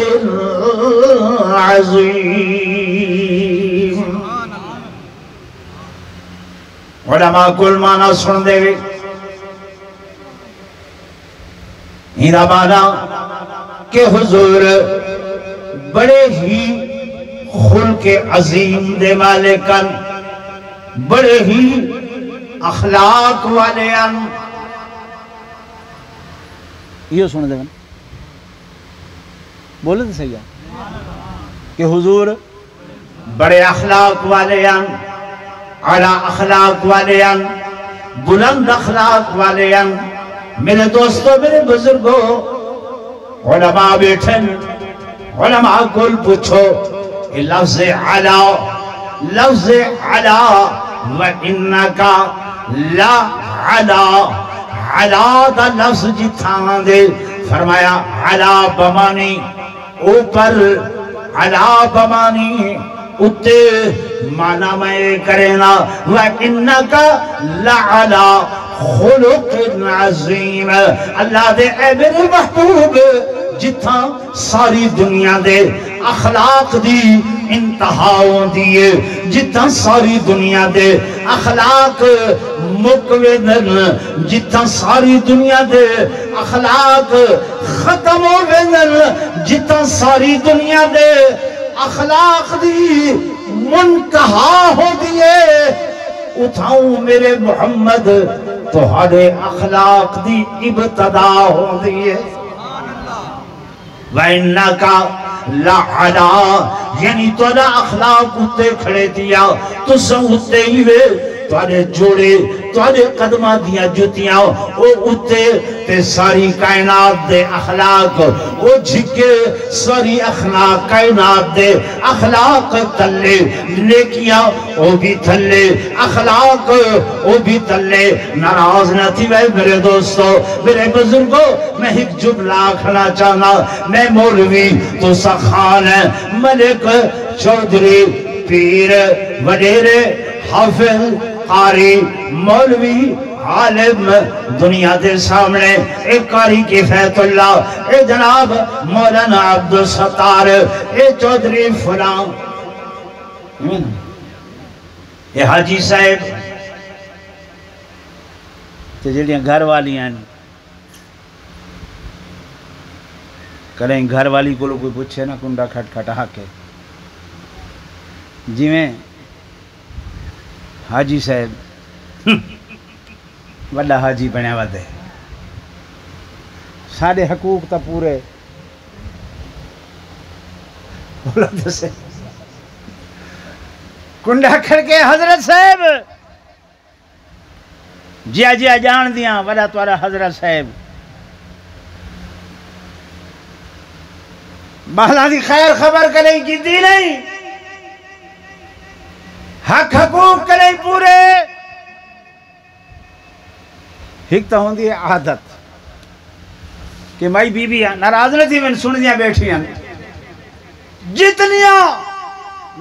عَظِيمٍ. علماء کل معنی سن دے گے ہیرا معنی کہ حضور بڑے ہی خلق عظیم دے مالکن بڑے ہی اخلاق والے ان یہ سن دے گا بولے تو صحیح ہے کہ حضور بڑے اخلاق والے ان اعلیٰ اخلاق والے ان بلند اخلاق والے ان. میرے دوستوں میرے بزرگوں علماء بیٹھن علماء کل پوچھو لفظ علا وَإِنَّكَ لَعَلَىٰ عَلَىٰ دا لفظ جتھاں دے فرمایا عَلَىٰ بمانی اوپر عَلَىٰ بمانی اتے مانا میں کرینا وَإِنَّكَ لَعَلَىٰ خُلُقٍ عَظِيمٍ اللہ دے اے میرے محبوب جتھاں ساری دنیا دے اخلاق دی انتہاؤں دیئے جتھاں ساری دنیا دے اخلاق مکویدن جتھاں ساری دنیا دے اخلاق ختم ہوویدن جتھاں ساری دنیا دے اخلاق دی منتہا ہو دیئے اتھاؤں میرے محمد تہاڈے اخلاق دی ابتدا ہو دیئے وَإِنَّكَ لَعَلَىٰ یعنی توڑا اخلاق اتے کھڑے دیا تو سن اتے ہی وے توڑے جوڑے توڑے قدمہ دیا جتیاں او اتے تے ساری کائنات دے اخلاق او جھکے ساری اخلاق کائنات دے اخلاق تلے نیکیاں او بھی تلے اخلاق او بھی تلے ناراض نہ تھی وے میرے دوستو میرے بزرگوں میں ایک جملہ کھنا چاہنا میں مولوی تو سخان ہے ملک چودھری پیر وڈیرے حافظ قاری مولوی عالم دنیا دے سامنے ایک قاری کفایت اللہ اے جناب مولانا عبدالستار اے چودھری فلان اے حاجی صاحب تے جڑیاں گھر والی ہیں کریں گھر والی کو کوئی پوچھے نا کنڈا کھٹ کھٹا کے جی میں حاجی صاحب وڈا حاجی بنیا ودے ساڑھے حقوق تا پورے بولا تو سے کنڈا کھڑ کے حضرت صاحب جیا جیا جان دیاں وڈا توارا حضرت صاحب بالا دی خیر خبر کریں کی دی نہیں حق حقوق کریں پورے ہکتا ہوں دی عادت کہ مائی بی بی ناراض نہ تھی میں سن دیا بیٹھی ہیں جتنیاں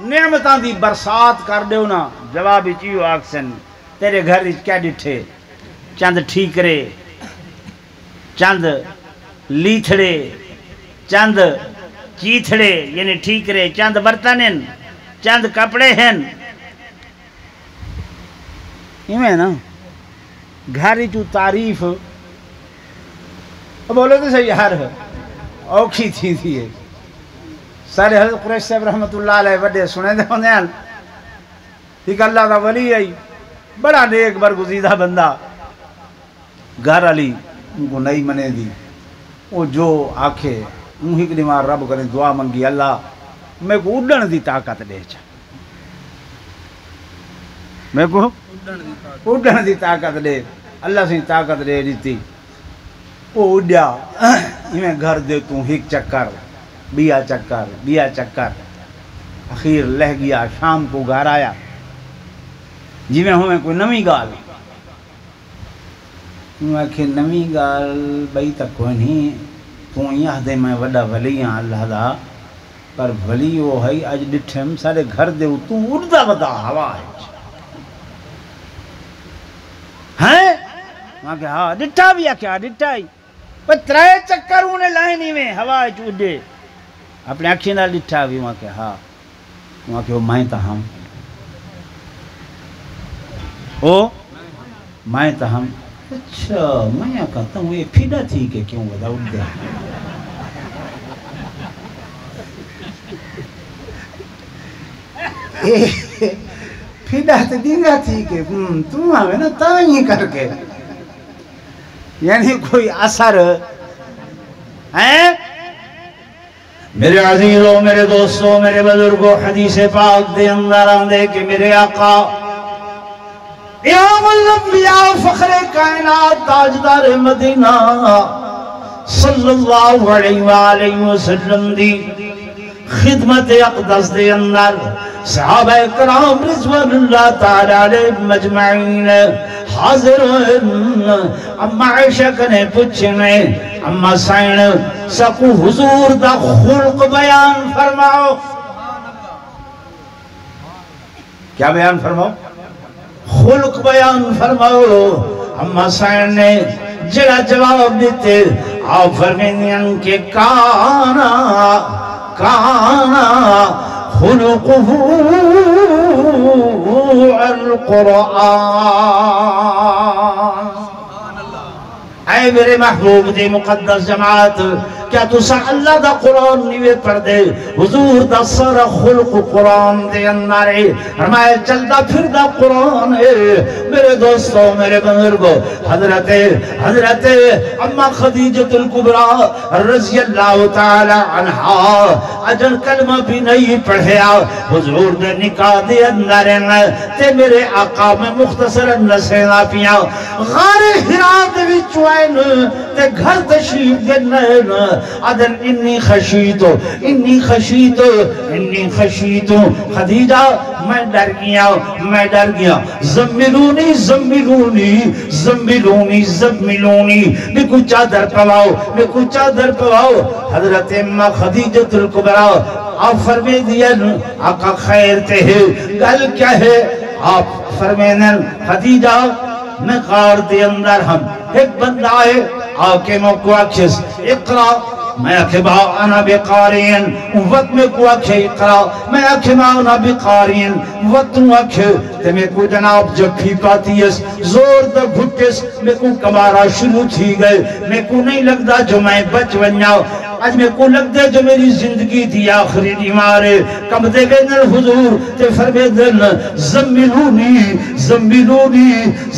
نعمتاں دی برسات کر دے نا جوابی چیو آکسن تیرے گھر کیا ڈٹھے چند ٹھیکرے چند لیتھڑے چند چیتھڑے یعنی ٹھیکرے چند برتنن چند کپڑے ہیں یہ میں نا گھری جو تعریف بولے تو صحیح ہر اوکھی تھی ہے سارے حضرت قریش صاحب رحمت اللہ علیہ وڈے سنے دے ہوندے ہیں ایک اللہ دا ولی ہے بڑا نیک برگزیدہ بندہ گھر علی ان کو نہیں منے دی وہ جو آکھے انہی کے نمار رب کریں دعا منگی اللہ میں کو اڈن دی طاقت دے چا میں کو اڈن دی طاقت دے اللہ سے طاقت دے دیتی وہ اڈیا میں گھر دے تو ہک چکر بیا چکر اخیر لہ گیا شام کو گھر آیا جی میں ہوں میں کوئی نمی گال میں کہ نمی گال بھئی تک کوئی نہیں تو یہ دے میں وڈا ولی ہاں اللہ دا پر ولی وہ ہے اج ڈٹھم سارے گھر دے تو اڑدا ودا ہوا ہے ہیں وہاں کہ ہاں ڈٹھا بھی کیا ڈٹھا ہی پر ترائے چکر انہیں لائنی میں ہوا چوڑے اپنے اکھی نہ ڈٹھا بھی وہاں کہ ہاں وہاں کہ وہ مائیں تا ہم او مائیں تا ہم اچھا میں کہتا ہوں یہ پھیڈا تھی کہ کیوں ودا اٹھ دے پھیڈا تو دیگا تھی کہ تم ہمیں نا تاہی کر کے یعنی کوئی اثر ہیں میرے عزیزوں میرے دوستوں میرے بزرگوں حدیث پاک دے اندر آندے کہ میرے آقا امام الانبیاء فخر کائنات تاجدار مدینہ صلی اللہ علیہ وآلہ وسلم دی خدمت اقدس دے اندر صحابہ کرام رضوان اللہ تعالی علیہ مجمعین حاضر اما عائشہ کنے پوچھنے اما سائن سکو حضور دا خلق بیان فرماؤ. کیا بیان فرماؤ؟ خلق بیان فرماؤ. اما سائن نے جڑا جواب دیتے آپ فرمین کے کانا خلقه القرآن. اے میرے محبوب دی مقدس جماعت کیا تسا اللہ دا قرآن نیوے پڑھ دے؟ حضور دا سارا خلق قرآن دے اندر ہے. فرمائے چلتا پھر دا قرآن ہے. میرے دوستوں میرے بزرگوں حضرت اما خدیجۃ الکبریٰ رضی اللہ تعالی عنہا اجل کلمہ بھی نہیں پڑھیا حضور دے نکاح دے اندر تے میرے آقا میں مختصر نسینا پیا غار حرا دے وچوائن تے گھر تشریف دے نین ادن انی خشیتو خدیجہ میں ڈر گیا زملونی میں کو چادر پواؤ. حضرت امہ خدیجۃ الکبریٰ آپ فرمے دیا آقا خیر تے ہے گل کیا ہے؟ آپ فرمینن خدیجہ میں غار دے اندر ہم ایک بندہ ہے آکے میں کو اکھس اقرا میں آکھے با انا بقارین وقت میں کو آکھے اقرا میں آکھے با انا بقارین وقت میں آکھے تے میں کو جناب جب بھی پاتی ہے زور دا گھٹس میں کو کمارا شروع تھی گئے. میں کو نہیں لگتا جو میں بچ ونیاؤ آج میں کو لگ دے جو میری زندگی تھی آخری دیمارے کم دے گئن الحضور تے فرمے دن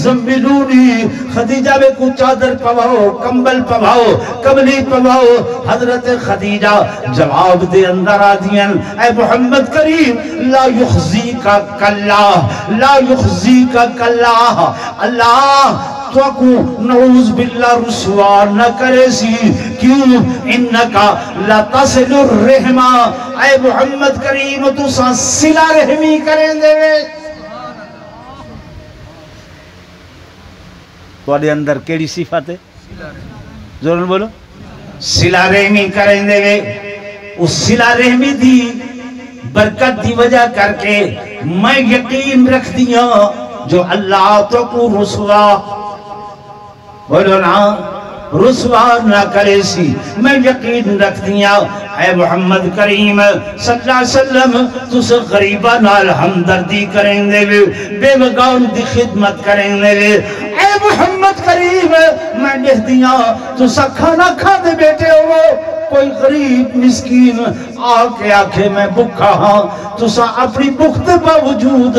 زمبلونی خدیجہ میں کو چادر پواؤ کمبل پواؤ کملی پواؤ. حضرت خدیجہ جواب دے اندر آدین اے محمد کریم لا یخزیکا کاللہ اللہ تو کو نعوذ باللہ رسوا نہ کرے سی کیوں انکا لا تصل الرحمہ اے محمد کریم تو سا صلہ رحمی کریں دے وے. تو آدھے اندر کیڑی صفت ہے؟ ضرور بولو صلہ رحمی کریں دے وے. اس صلہ رحمی دی برکت دی وجہ کر کے میں یقین رکھ دیا جو اللہ تو کو رسوا بولو نا رسوا نہ کرے سی. میں یقین رکھ دیا اے محمد کریم صلی اللہ علیہ وسلم تُس غریبہ نال ہمدردی کریں دے وے بے وگان دی خدمت کریں دے وے. اے محمد کریم میں دیکھ دیا تُسا کھانا کھا دے بیٹے ہو کوئی غریب مسکین آکے آکھے میں بکھا ہاں تُسا اپنی بخت باوجود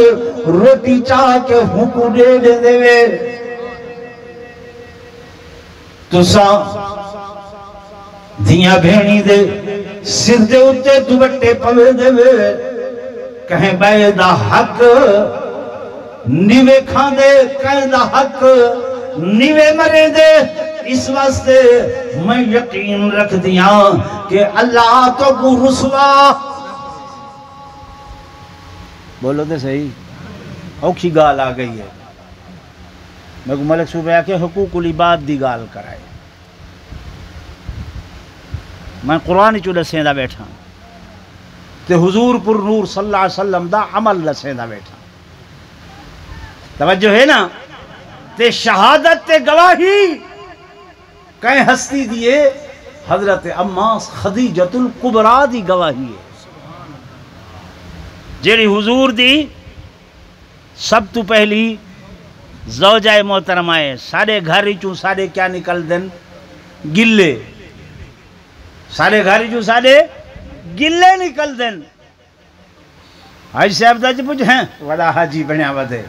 روٹی چاہ کے ہکو دے دے وے. تُسا دھیاں بھینی دے سر دے اتے دوبٹے پوے دے وے کہیں بے دا حق نیوے کھان دے کہیں دا حق نیوے مرے دے. اس واسطے میں یقین رکھ دیا کہ اللہ تو کو رسوا بولو دے صحیح اوکھی گال آ گئی ہے. میں کو ملک صوبہ کے حقوق العباد دی گال کرائے میں قرآن چو لسیندہ بیٹھا تے حضور پر نور صلی اللہ علیہ وسلم دا عمل لسیندہ بیٹھا. توجہ ہے نا تے شہادت تے گواہی کہیں ہستی دیئے حضرت اما خدیجۃ الکبریٰ دی گواہی ہے جیڑی حضور دی سب تو پہلی زوجہ محترمہ ہے. سارے گھر ہی چون سارے کیا نکل دن گلے سارے گھر ہی چون سارے گلے نکل دن. حاج صاحب دا جی پوچھ ہیں وڑا حاجی بنیا ودے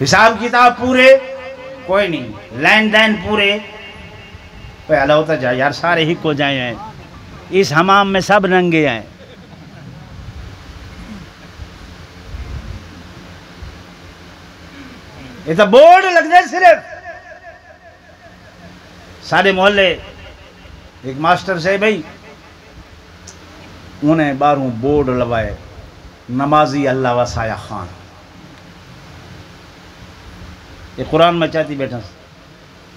حساب کتاب پورے کوئی نہیں لین دین پورے پہلا ہوتا جا یار سارے ہی کو جائے ہیں اس حمام میں سب ننگے ہیں. یہ تو بورڈ لگ جائے صرف سارے محلے ایک ماسٹر سے بھائی انہیں باروں بورڈ لوائے نمازی اللہ وسایا خان. یہ قرآن میں چاہتی بیٹھا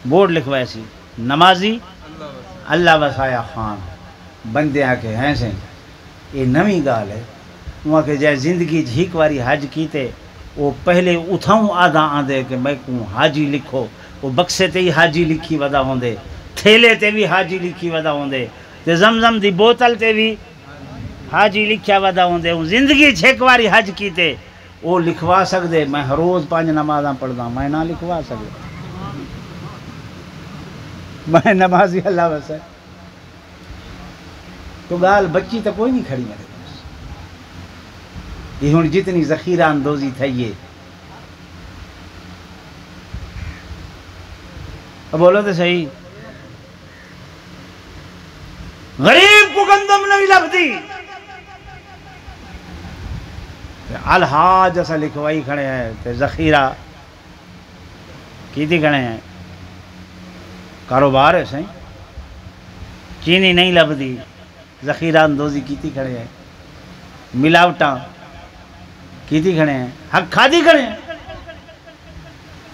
بورڈ لکھوائے سی نمازی اللہ وسایا خان. بندے آکے ہیں سے یہ نویں گال ہے. وہاں کہ جائے زندگی جھیک واری حج کیتے وہ پہلے اتھاؤں آدھا آندے کہ میں کوں حاجی لکھو. وہ بکسے تے ہی حاجی لکھی ودا ہوندے, تھیلے تے بھی حاجی لکھی ودا ہوندے, تے زمزم دی بوتل تے بھی حاجی لکھیا ودا ہوندے. زندگی جھیک واری حج کیتے وہ لکھوا سکدے. میں ہر روز 5 نمازاں پڑھدا, میں نہ لکھوا سکدا. میں نمازی اللہ وسے تو گال بچی تو کوئی نہیں کھڑی میرے پاس. یہ ہن جتنی ذخیرہ اندوزی تھئیے اب بولو تو صحیح. غریب کو گندم نہیں لگتی. الحاج ایسا لکھوائی کھڑے ہیں تے ذخیرہ کیتی کھڑے ہیں. کاروبار ہے سہیں چینی نہیں لبدی, ذخیرہ اندوزی کیتی کھڑے ہیں, ملاوٹاں کیتی کھڑے ہیں, حق کھادی کھڑے ہیں.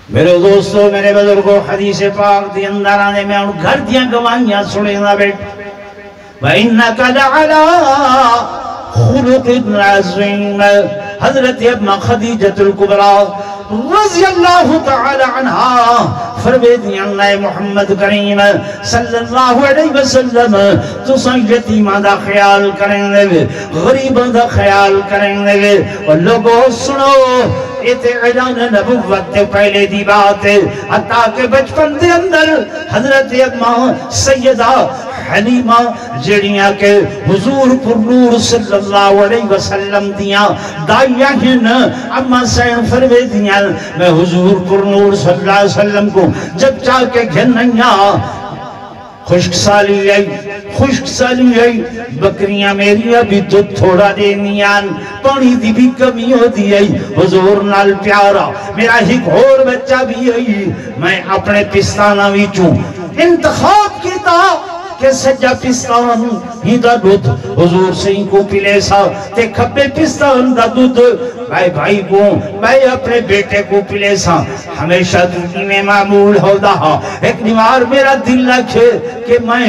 میرے دوستو میرے بزرگوں حدیث پاک دی اندر آنے میں ان گھر دیاں گواہیاں سنے نہ بیٹھ. وَإِنَّكَ لَعَلَىٰ خُلُقٍ عَظِيمٍ. حضرت ابن خدیجۃ الکبریٰ رضی اللہ تعالی عنہ فرمیدی اللہ محمد کریم صلی اللہ علیہ وسلم تساں یتیماں دا خیال کریں گے, غریباں دا خیال کریں گے. اور لوگوں سنو ایتے اعلان نبوت تے پہلے دی بات ہے. حتیٰ کہ بچپن دے اندر حضرت اماں سیدہ حلیمہ جڑیاں کے حضور پر نور صلی اللہ علیہ وسلم دیاں دائیاں ہن اما سین فرمے دیاں میں حضور پر نور صلی اللہ علیہ وسلم کو جب چاہ کے گھننیاں خشک سالی آئی بکریاں میری ابھی دودھ تھوڑا دینیاں, پانی دی بھی کمی ہو دی آئی. حضور نال پیارا میرا ایک اور بچہ بھی آئی. میں اپنے پستانہ ویچوں انتخاب کیتا کہ سجا پستان ہی دا دودھ حضور سے ہی کو پلے سا تے کھبے پستان دا دودھ بھائی کو میں اپنے بیٹے کو پلے سا. ہمیشہ دودھی میں معمول ہو دا. ایک نیوار میرا دل لکھے کہ میں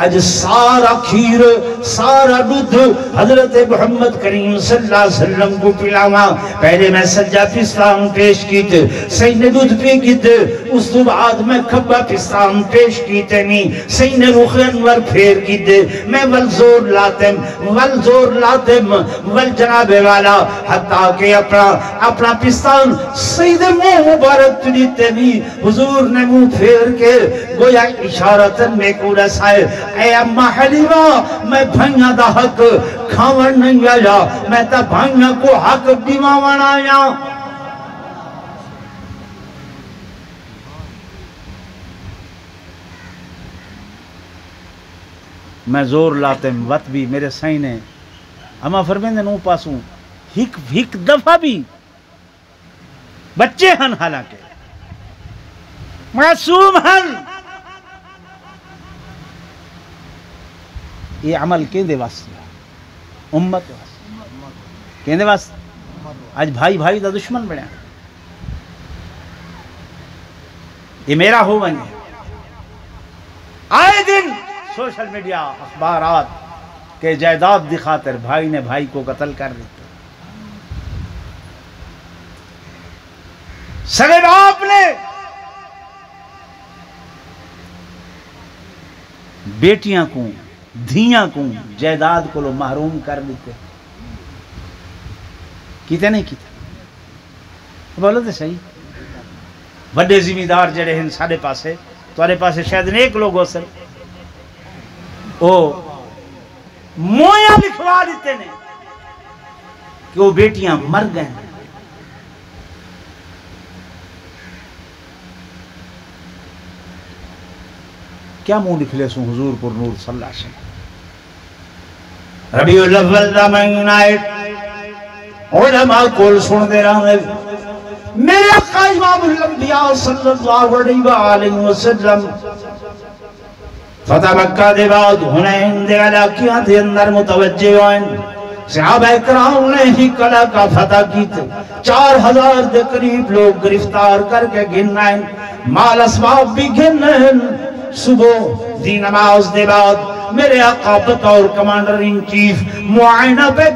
آج سارا کھیر سارا دودھ حضرت محمد کریم صلی اللہ علیہ وسلم کو پلاوا. پہلے میں سجا پستان پیش کیتے سینے دودھ پی کیتے, اس تو بعد میں کھبا پستان پیش کیتے نہیں سینے روخ انور پھیر کیتے. میں والزور لاتم والجناب والا حتیٰ کہ اپنا پستان سید منہ مبارک تلیتے بھی حضور نے منہ پھیر کے گویا اشارتن میں کو رسائے. اے اممہ حلیمہ میں بھائیاں دا حق کھاون نہیں آیا, میں تا بھائیاں کو حق دیواون آیا. میں زور لاتے وقت بھی میرے سینے اما فرمیندے نو پاسوں ہک دفعہ بھی بچے ہن حالانکہ معصوم ہن. یہ عمل کیندے واسطے امت واسطے کیندے واسطے. آج بھائی دا دشمن بڑھا, یہ میرا ہو بنے. آئے دن سوشل میڈیا اخبارات کے جائیداد دی خاطر بھائی نے بھائی کو قتل کر دیتا, سگے باپ نے بیٹیاں کو دھیاں کو جائیداد کو لو محروم کر دیتے. کیتے نہیں کیتے بولو تو صحیح. بڑے زمیندار جڑے ہیں سارے پاسے تمہارے پاسے شاید نیک لوگ ہو سر او مویا لکھوا دیتے نے کہ وہ بیٹیاں مر گئے. کیا منہ لکھ سوں حضور پر نور صلی اللہ علیہ وسلم. ربیع الاول دا مہینہ علماء کول سن دے رہا ہے میرے آقا امام الانبیاء صلی اللہ علیہ وآلہ وسلم فتح مکہ دے بعد حنین دے علاقیاں دے اندر متوجہ ہوئیں صحابہ اکرام نے ہی کلا کا فتح کی تھے 4000 دے قریب لوگ گرفتار کر کے گھنائیں مال اسباب بھی گھنائیں صبح دی نماز دے بعد میرے آقا بطور کمانڈر ان چیف معائنہ پہ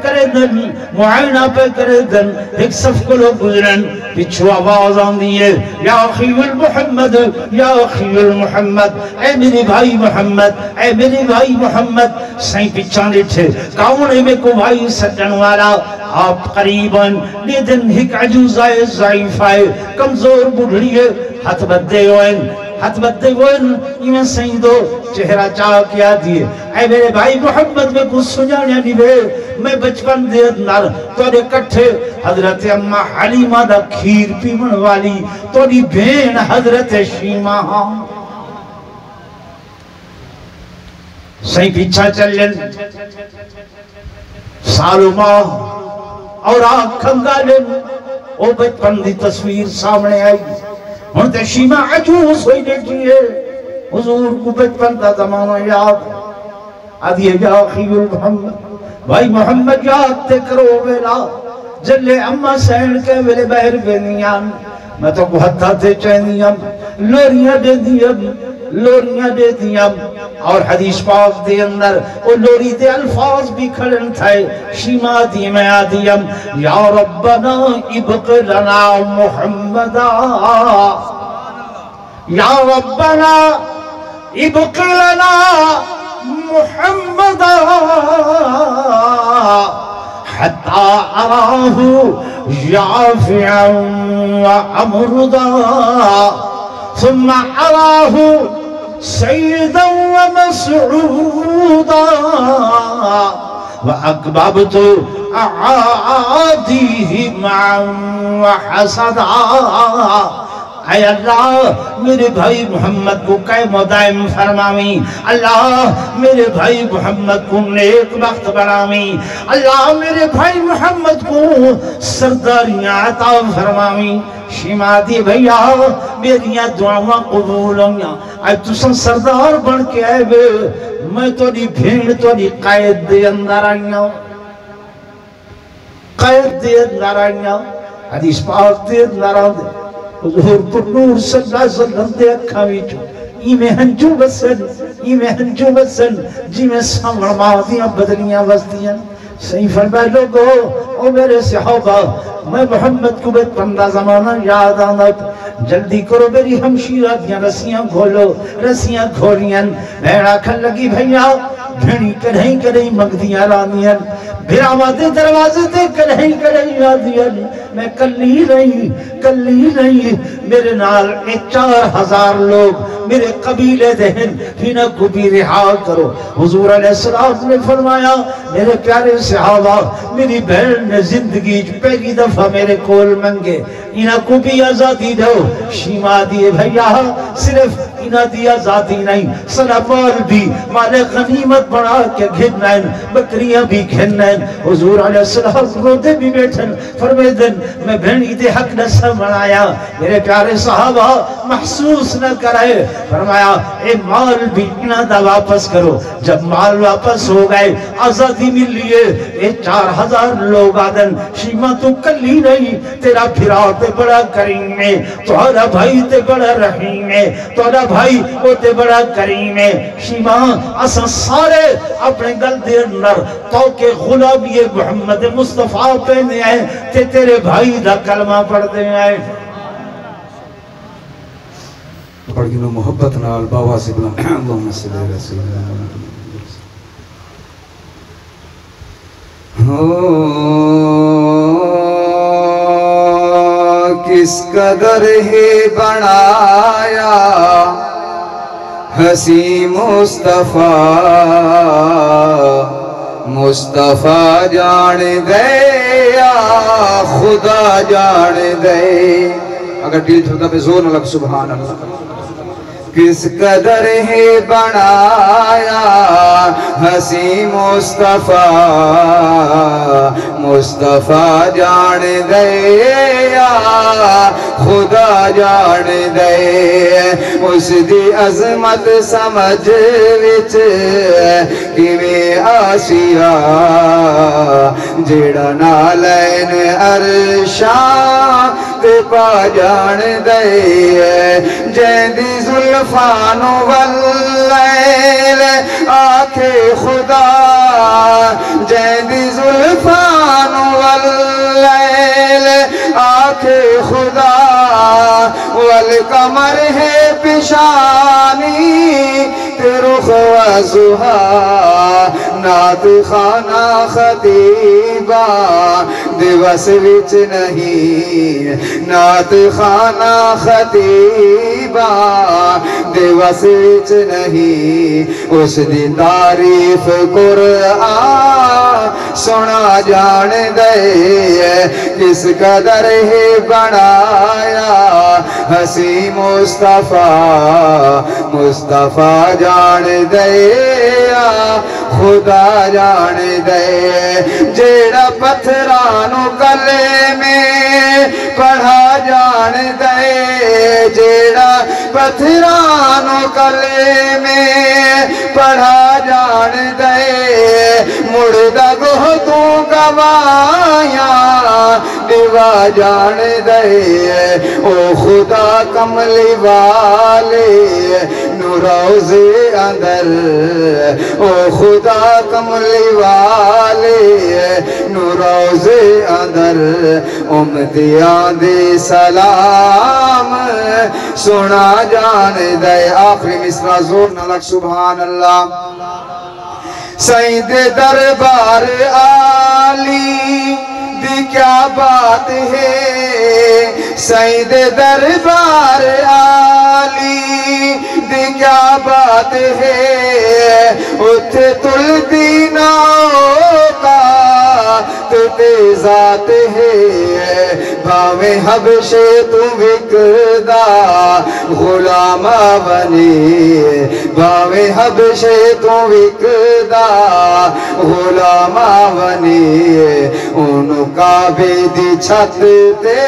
کرے دن ایک صف کو لوگ گزرن پچھو آواز آن دیئے یا اخی المحمد یا اخی المحمد اے میرے بھائی محمد اے میرے بھائی محمد سائیں پچھان لیٹھے کاؤنے میں کو بھائی سجن والا آپ قریباً لیدن ایک عجوزائے ضعیفائے کمزور بڑھڑیے ہاتھ بدے ہوئیں ایمیں سائیں دو چہرہ چاہ کیا دیئے اے میرے بھائی محمد میں کچھ سنجانے نہیں بے میں بچپن دے اندر توڑے کٹھے حضرت اممہ حلیمہ دا کھیر پیمن والی توڑی بین حضرت شیمہ سائیں پیچھا چلن سالو ماہ اور آنکھ کھنگالن او بچپن دی تصویر سامنے آئی ہونتے شیمہ عجوز ہوئی دیکھی ہے حضور کو بچپن دا زمانہ یاد آدھیے یا اخی المحمد بھائی محمد یاد تے کرو ویلا جلے اممہ سین کے ویلے بہر بینیان میں تو کو حدہ تے چینیم لوریاں دے دیم اور حدیث پاک دے اندر وہ لوری دے الفاظ بھی کھڑن تھے شیمہ دی میں آدیم یا ربنا ابق لنا محمدا یا ربنا ابق لنا محمدا حتی اراہ یافعا وعمردا ثم اراہ سیدا ومسعودا وأكببت أعاديه معا وحسدا اے اللہ میرے بھائی محمد کو قائم و دائم فرماویں اللہ میرے بھائی محمد کو نیک وقت بناویں اللہ میرے بھائی محمد کو سرداریاں عطا فرماویں شیما دی بھئیہ میریاں دعاواں قبول ہویاں آج تسن سردار بن کے آئے بے میں تو دی بھیڑ تو دی قائد دے اندر آئیاں قائد دے اندر آئیاں حدیث پاک دے اندر آئیاں حضور پر نور صلی اللہ علیہ وسلم دے اکھا ویچو ایمیں ہنجو بسن جی میں سامر مادیاں بدلیاں وزدیاں صحیح فرمائے لوگو او میرے صحابہ میں محمد کو بیت پندہ زمانہ یاد آنات جلدی کرو میری ہمشیرہ دیاں رسیاں کھولو رسیاں کھولیاں بھیڑا کھل لگی بھئیہ بھیڑی کڑھیں مگدیاں رانیاں بھیراما دے دروازے دے کڑھیں آدیاں میں کلی نہیں میرے نال 4000 لوگ میرے قبیلے دہن ہی نہ کو بھی رہا کرو حضور علیہ السلام نے فرمایا میرے پیارے صحابہ میری بہن نے زندگی پہلی دفعہ میرے کول منگے انہاں کو بھی آزادی دو شیما دیے بھئیہ صرف انہاں دی آزادی نہیں سلامال بھی مال غنیمت بڑھا کے گھنائیں بکریاں بھی گھنائیں حضور علیہ السلام روتے بھی بیٹھن فرمے دن میں بہنی دے حق نسل بنایا میرے پیارے صحابہ محسوس نہ کرائے فرمایا اے مال بھی انہاں دا واپس کرو جب مال واپس ہو گئے آزادی مل لیے اے 4000 لوگ آدن شیما تو کلی نہیں تیرا پھرا تے بڑا کریم ہے تورا بھائی تے بڑا رحیم ہے تورا بھائی وہ تے بڑا کریم ہے شیما اسا سارے اپنے گل دے اندر تو کہ غلامی محمد مصطفیٰ پہنے آئے تے تیرے بھائی دا کلمہ پڑھ دے آئے پڑھ گنو محبت نال باوا سے بلان اللہم صلی اللہ علیہ وسلم کس قدر ہی بنایا حسی مصطفیٰ مصطفیٰ جان دے یا خدا جان دے اگر دل چھوٹا پہ زور نہ لگ سبحان اللہ کس قدر ہی بنایا ہسی مصطفیٰ مصطفیٰ جان دے یا خدا جان دے اس دی عظمت سمجھ وچ کیویں آسیا جیڑا نالین عرشاں تے پا جان دے جیندی زلفانو واللیل آکھے خدا جیندی زلفانو واللیل آکھے خدا والقمر ہے پیشانی تے رخ وضحا نعت خانہ خطیبہ دیوس وچ نہیں نعت خانہ خطیبہ دیوس وچ نہیں اس دی تعریف قرآن سنا جان دے کس قدر ہے بنایا ہسی مصطفیٰ مصطفیٰ جان دے خدا جان دے جیڑا پتھرانو کلے میں پڑھا جان دے جیڑا پتھرانو کلے میں پڑھا جان دے مردہ گوہ تو گوایا دیوا جان دے او خدا کملی والے نوروزے اندر او خدا کملی والے نوروزے اندر امتیاں دے سلام سنا جان دے آخری مصرع زور نلک سبحان اللہ سید دربار عالی دی کیا بات ہے سید دربار عالی دی کیا بات ہے اتھے تل دینوں کا تے ذات ہے بھاویں حبشے تو وکدا غلام بنی بھاویں حبشے تو وکدا غلام بنی ان کعبے دی چھت تے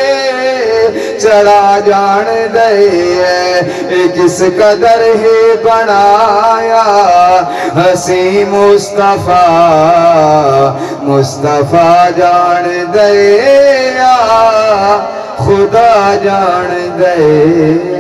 چڑھا جان دے کس قدر ہے بنایا ہسی مصطفیٰ مصطفیٰ جان دے خدا جان دے